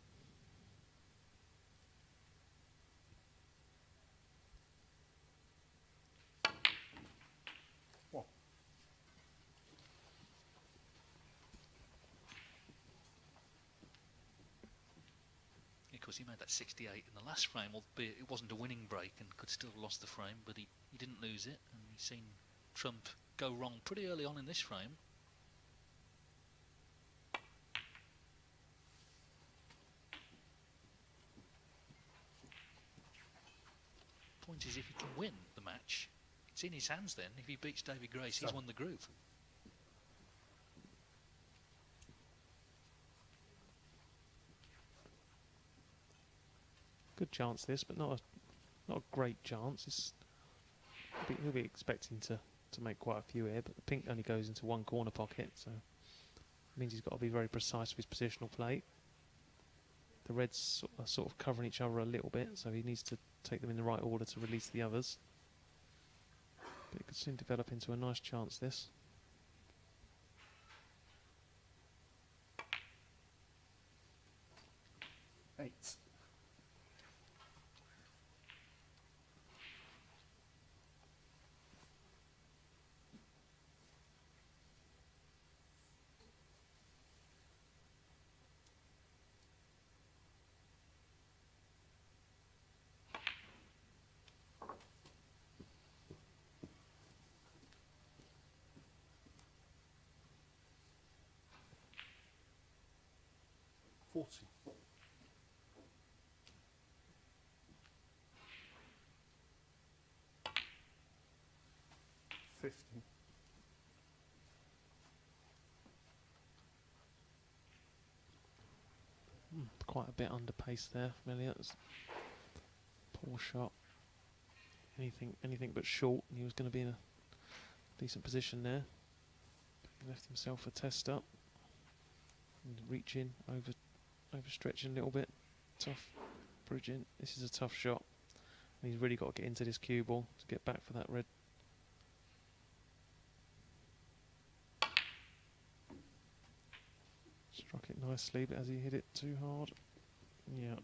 Of course, he made that 68 in the last frame, albeit it wasn't a winning break and could still have lost the frame, but he didn't lose it, and we've seen Trump go wrong pretty early on in this frame. Point is, if he can win the match, it's in his hands then. If he beats David Grace, he's won the group. Good chance this, but not a great chance. He'll be expecting to make quite a few here, but the pink only goes into one corner pocket, so it means he's got to be very precise with his positional play. The reds are sort of covering each other a little bit, so he needs to take them in the right order to release the others. But it could soon develop into a nice chance, this. Eight. $40. 50. Quite a bit under pace there from Elliot. Poor shot. Anything but short, and he was going to be in a decent position there. He left himself a test up. And reaching, overstretching a little bit. Tough bridging. This is a tough shot. And he's really got to get into this cue ball to get back for that red. Struck it nicely, but as he hit it too hard, Yeah.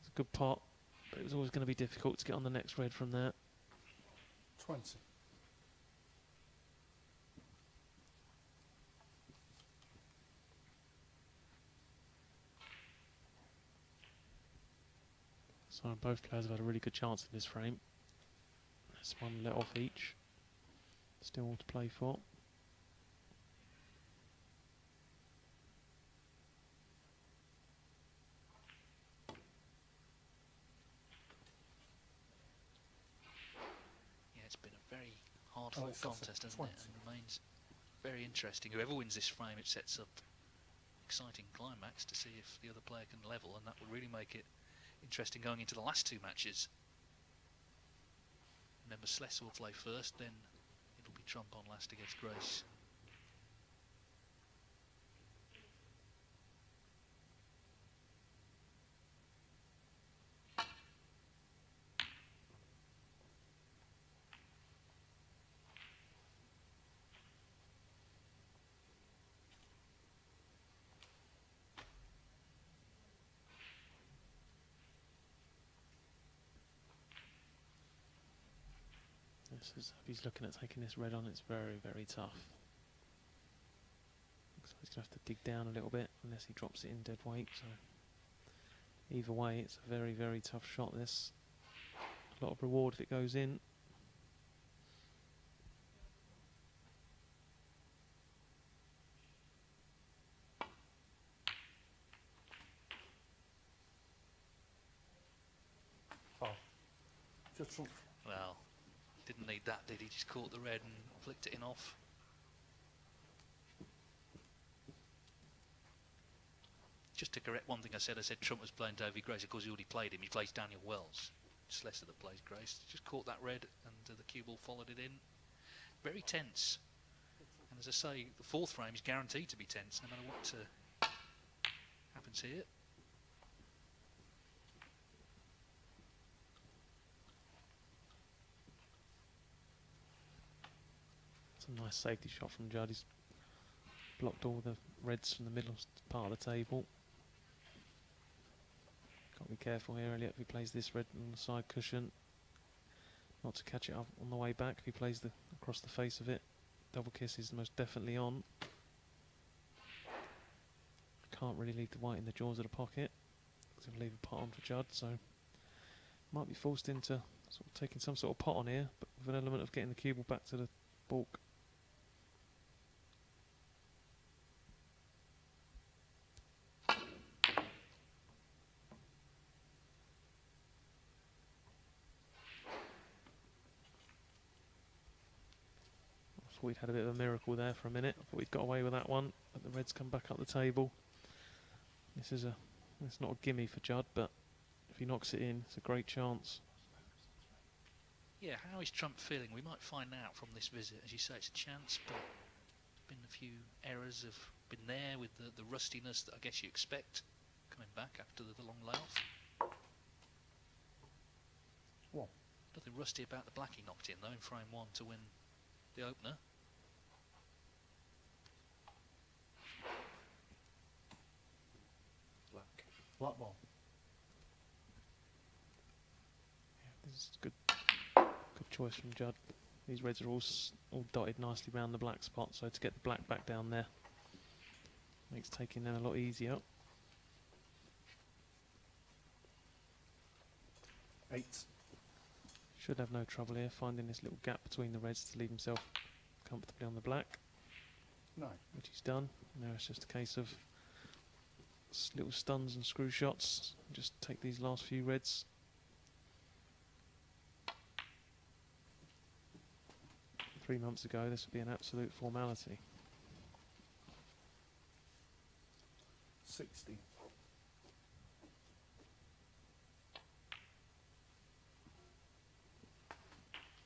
It's a good pot, but it was always going to be difficult to get on the next red from there. 20. So both players have had a really good chance in this frame. That's one let off each. Still all to play for. Yeah, it's been a very hard Oh, fought it's also contest, hasn't 20. it? And remains very interesting. Whoever wins this frame, it sets up exciting climax to see if the other player can level, and that would really make it interesting going into the last two matches. Remember, Slessor will play first, then it'll be Trump on last against Grace. This is, if he's looking at taking this red on, it's very, very tough. Looks like he's going to have to dig down a little bit unless he drops it in dead weight. So either way, it's a very, very tough shot, this. A lot of reward if it goes in. Oh. Just Trump. Well, didn't need that, did he? Just caught the red and flicked it in off. Just to correct one thing I said Trump was playing Davy Grace. Of course, he already played him. He plays Daniel Wells. Slessor that plays Grace. Just caught that red and the cue ball followed it in. Very tense. And as I say, the fourth frame is guaranteed to be tense no matter what happens here. It's a nice safety shot from Judd. He's blocked all the reds from the middle part of the table. Got to be careful here, Elliot, if he plays this red on the side cushion. Not to catch it up on the way back. If he plays across the face of it, double kiss is most definitely on. Can't really leave the white in the jaws of the pocket. So he'll leave a pot on for Judd, so might be forced into sort of taking some sort of pot on here, but with an element of getting the cue ball back to the balk. I thought we'd had a bit of a miracle there for a minute. I thought we'd got away with that one, but the reds come back up the table. It's not a gimme for Judd, but if he knocks it in, it's a great chance. Yeah, how is Trump feeling? We might find out from this visit. As you say, it's a chance, but there's been a few errors have been there with the rustiness that I guess you expect coming back after the long layoff. One. Nothing rusty about the black he knocked in though in frame one to win the opener. Black ball. Yeah, this is good choice from Judd. These reds are all dotted nicely around the black spot, so to get the black back down there makes taking them a lot easier. 8. Should have no trouble here finding this little gap between the reds to leave himself comfortably on the black, 9. which he's done. Now it's just a case of little stuns and screw shots. Just take these last few reds. Three months ago, this would be an absolute formality. 60.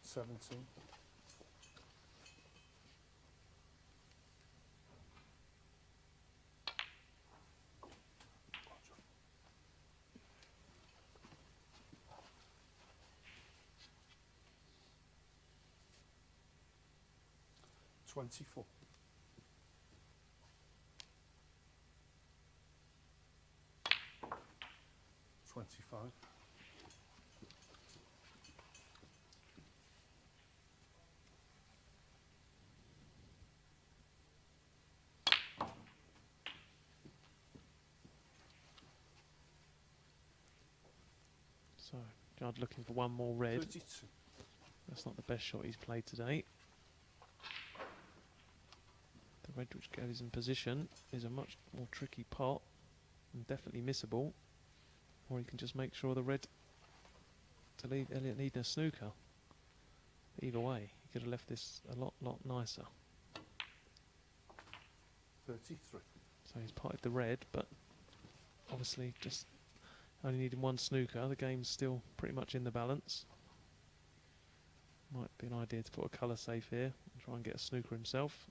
17. 24. 24. 25. So Judd looking for one more red. 32. That's not the best shot he's played today. The red which goes in position is a much more tricky pot and definitely missable. Or he can just make sure the red to leave Elliot needing a snooker. Either way, he could have left this a lot nicer. 33. So he's potted the red, but obviously just only needing one snooker. The game's still pretty much in the balance. Might be an idea to put a colour safe here and try and get a snooker himself.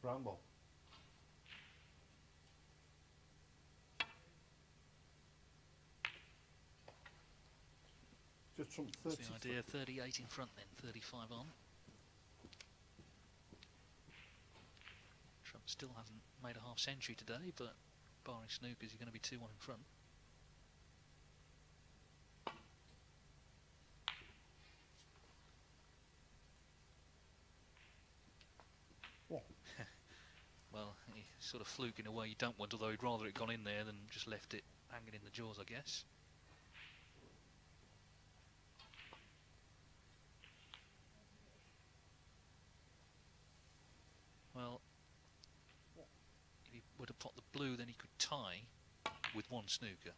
Brown ball. Just from That's 30. the idea. 38 in front then, 35 on. Trump still hasn't made a half century today, but barring snookers, you're going to be 2-1 in front. What? Well, he sort of fluke in a way you don't want, although he'd rather it gone in there than just left it hanging in the jaws, I guess. Well, if he would have popped the blue, then he could tie with one snooker.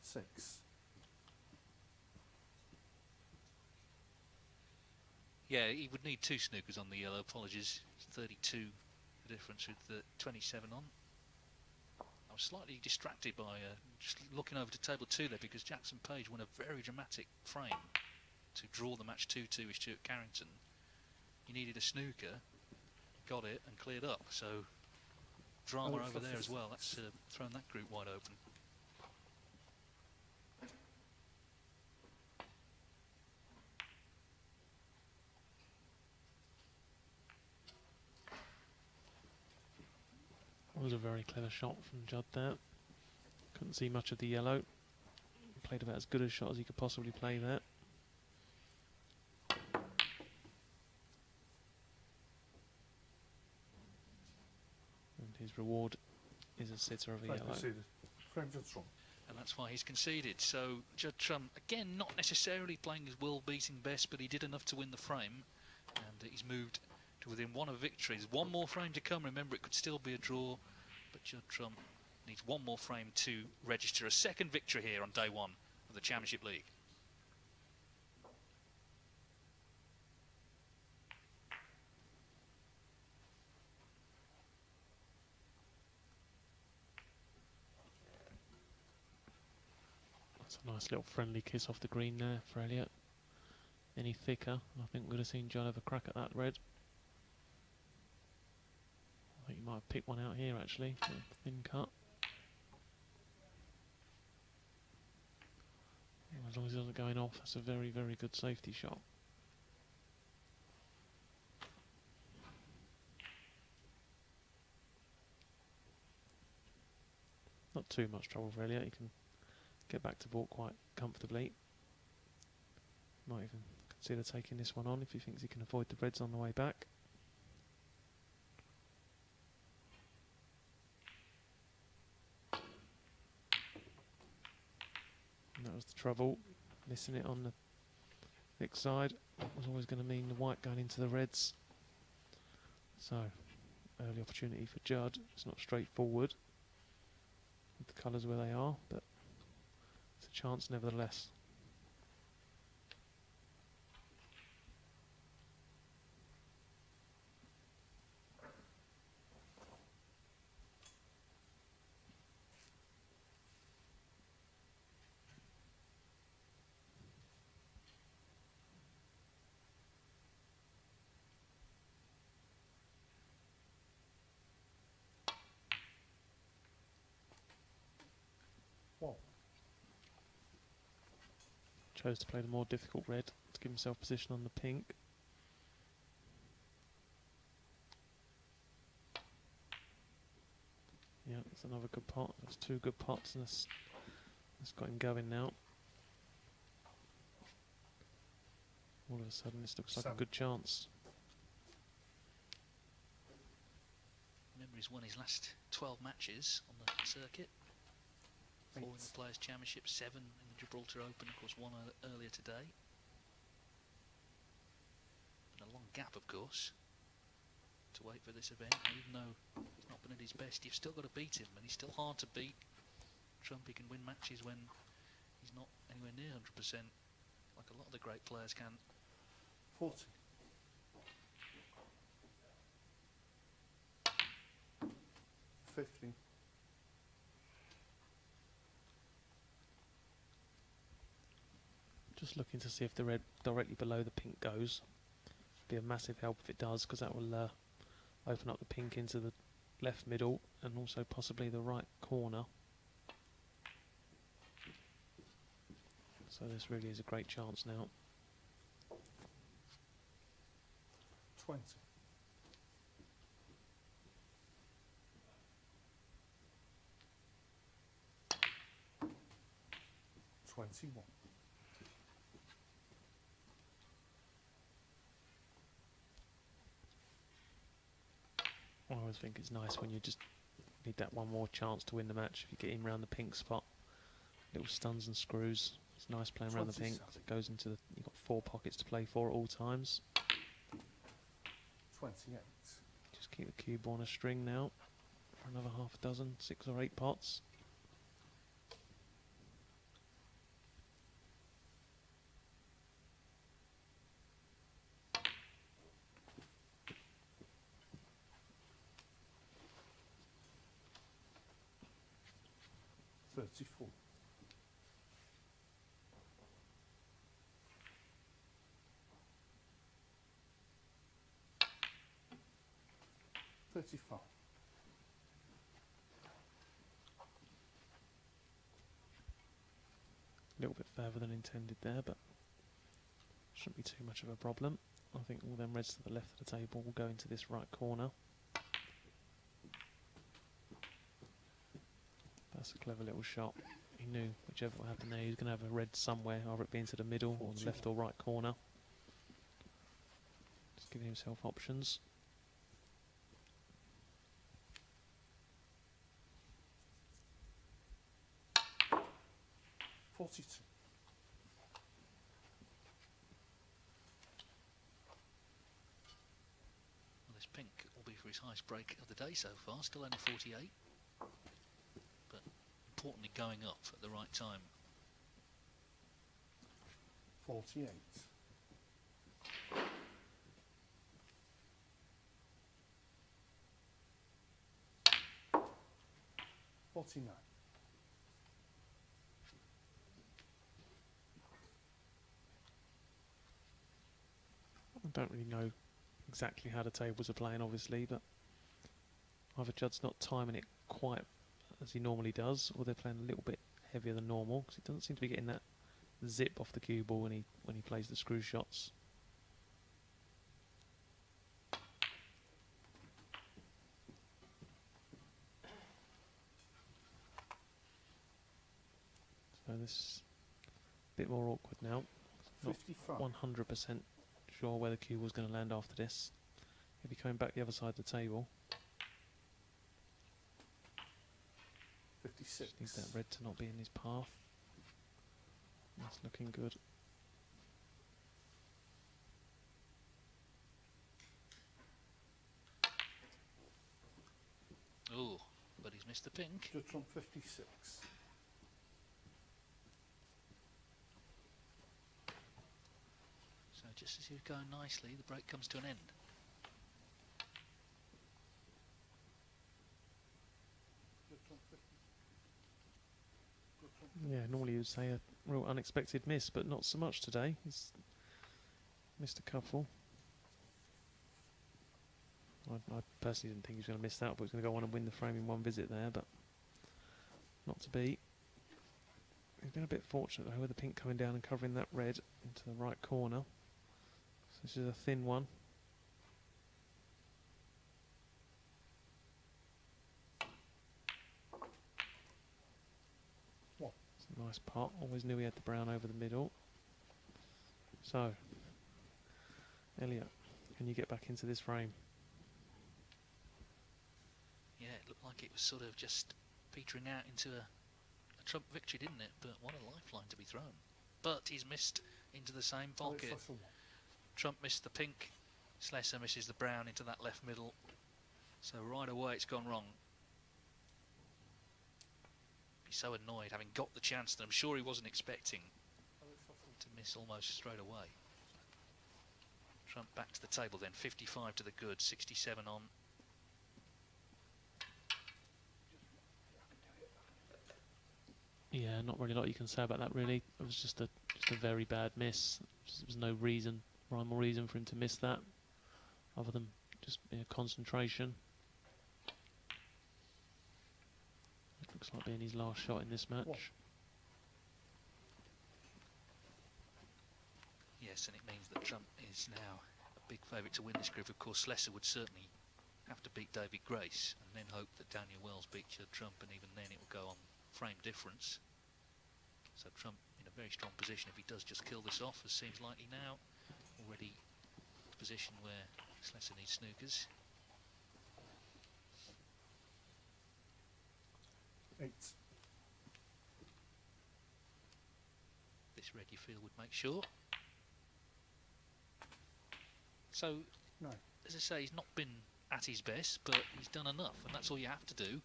Six. Yeah, he would need 2 snookers on the yellow. Apologies, 32 the difference with the 27 on. I was slightly distracted by just looking over to table 2 there, because Jackson Page won a very dramatic frame to draw the match 2-2 with Stuart Carrington. He needed a snooker, got it and cleared up, so drama over there as well. That's thrown that group wide open. That was a very clever shot from Judd there. Couldn't see much of the yellow. Played about as good a shot as he could possibly play there. And his reward is a sitter of a yellow. Frame Judd Trump. And that's why he's conceded. So Judd Trump, again, not necessarily playing his world-beating best, but he did enough to win the frame. And he's moved to within 1 of victory. There's 1 more frame to come. Remember, it could still be a draw, but Judd Trump needs 1 more frame to register a second victory here on day 1 of the Championship League. That's a nice little friendly kiss off the green there for Elliot. Any thicker, I think we would have seen Judd have a crack at that red. I think he might have picked one out here actually, a thin cut. As long as it doesn't go in off, that's a very, very good safety shot. Not too much trouble for Elliot, he can get back to baulk quite comfortably. Might even consider taking this one on if he thinks he can avoid the reds on the way back. And that was the trouble, missing it on the thick side was always going to mean the white going into the reds. So, early opportunity for Judd. It's not straightforward with the colours where they are, but it's a chance nevertheless. Whoa. chose to play the more difficult red to give himself position on the pink. Yeah, that's another good pot. That's two good pots, and that's got him going now. All of a sudden, this looks like a good chance. Remember, he's won his last 12 matches on the circuit. 4 in the Players' Championship, 7 in the Gibraltar Open, of course, 1 earlier today. Been a long gap, of course, to wait for this event. And even though he's not been at his best, you've still got to beat him, and he's still hard to beat. Trump, he can win matches when he's not anywhere near 100%, like a lot of the great players can. 40. 50. Just looking to see if the red directly below the pink goes. Be a massive help if it does, because that will open up the pink into the left middle and also possibly the right corner. So this really is a great chance now. 20. 21. I always think it's nice when you just need that one more chance to win the match. If you get him around the pink spot, little stuns and screws. It's nice playing around the pink. It goes into the. You've got 4 pockets to play for at all times. 28. Just keep the cube on a string now for another half a dozen, 6 or 8 pots. $34. 35. A little bit further than intended there, but shouldn't be too much of a problem. I think all them reds to the left of the table will go into this right corner. That's a clever little shot. He knew whichever will happen there, he was going to have a red somewhere, either it be into the middle or the left or right corner. Just giving himself options. $42. Well, this pink will be for his highest break of the day so far, still only 48. But importantly, going up at the right time. 48. 49. I don't really know exactly how the tables are playing, obviously, but either Judd's not timing it quite as he normally does, or they're playing a little bit heavier than normal, because he doesn't seem to be getting that zip off the cue ball when he plays the screw shots. So this is a bit more awkward now. Not 55. 100% sure where the cue was going to land after this. He'll be coming back the other side of the table. 56. Just need that red to not be in his path. That's looking good. Oh, but he's missed the pink. Judd Trump 56. So just as he was going nicely, the break comes to an end. Judd Trump 50. Judd Trump Yeah, normally you would say a real unexpected miss, but not so much today. He's missed a couple. I personally didn't think he was going to miss that, but he was going to go on and win the frame in one visit there, but not to be. He's been a bit fortunate though with the pink coming down and covering that red into the right corner. So this is a thin one. What? It's a nice pot. Always knew he had the brown over the middle. So, Elliot, can you get back into this frame? Yeah, it looked like it was sort of just petering out into a Trump victory, didn't it? But what a lifeline to be thrown. But he's missed into the same Elliot pocket. Slessor 1. Trump missed the pink, Slessor misses the brown into that left middle. So right away it's gone wrong. He's so annoyed having got the chance that I'm sure he wasn't expecting Elliot Slessor to miss almost straight away. Trump back to the table then, 55 to the good, 67 on. Yeah, not really a lot you can say about that really. It was just a very bad miss. There was no reason, rhyme or reason for him to miss that, other than just concentration. It looks like being his last shot in this match. What? Yes, and it means that Trump is now a big favourite to win this group. Of course, Slessor would certainly have to beat David Grace and then hope that Daniel Wells beats Judd Trump, and even then it will go on frame difference. So Trump in a very strong position if he does just kill this off, as seems likely now. Already a position where Slessor needs snookers. 8. This red you feel would make sure. So, 9. as I say, he's not been at his best, but he's done enough, and that's all you have to do.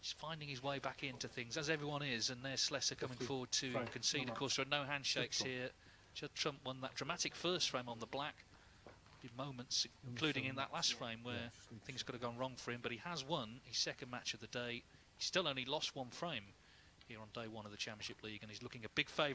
He's finding his way back into things, as everyone is, and there's Slessor coming 50. forward to Frame. concede. No Of course, there are no handshakes 50. here. Judd Trump won that dramatic first frame on the black. Did moments, including in that last frame, where things could have gone wrong for him, but he has won his second match of the day. He's still only lost one frame here on day one of the Championship League, and he's looking a big favourite.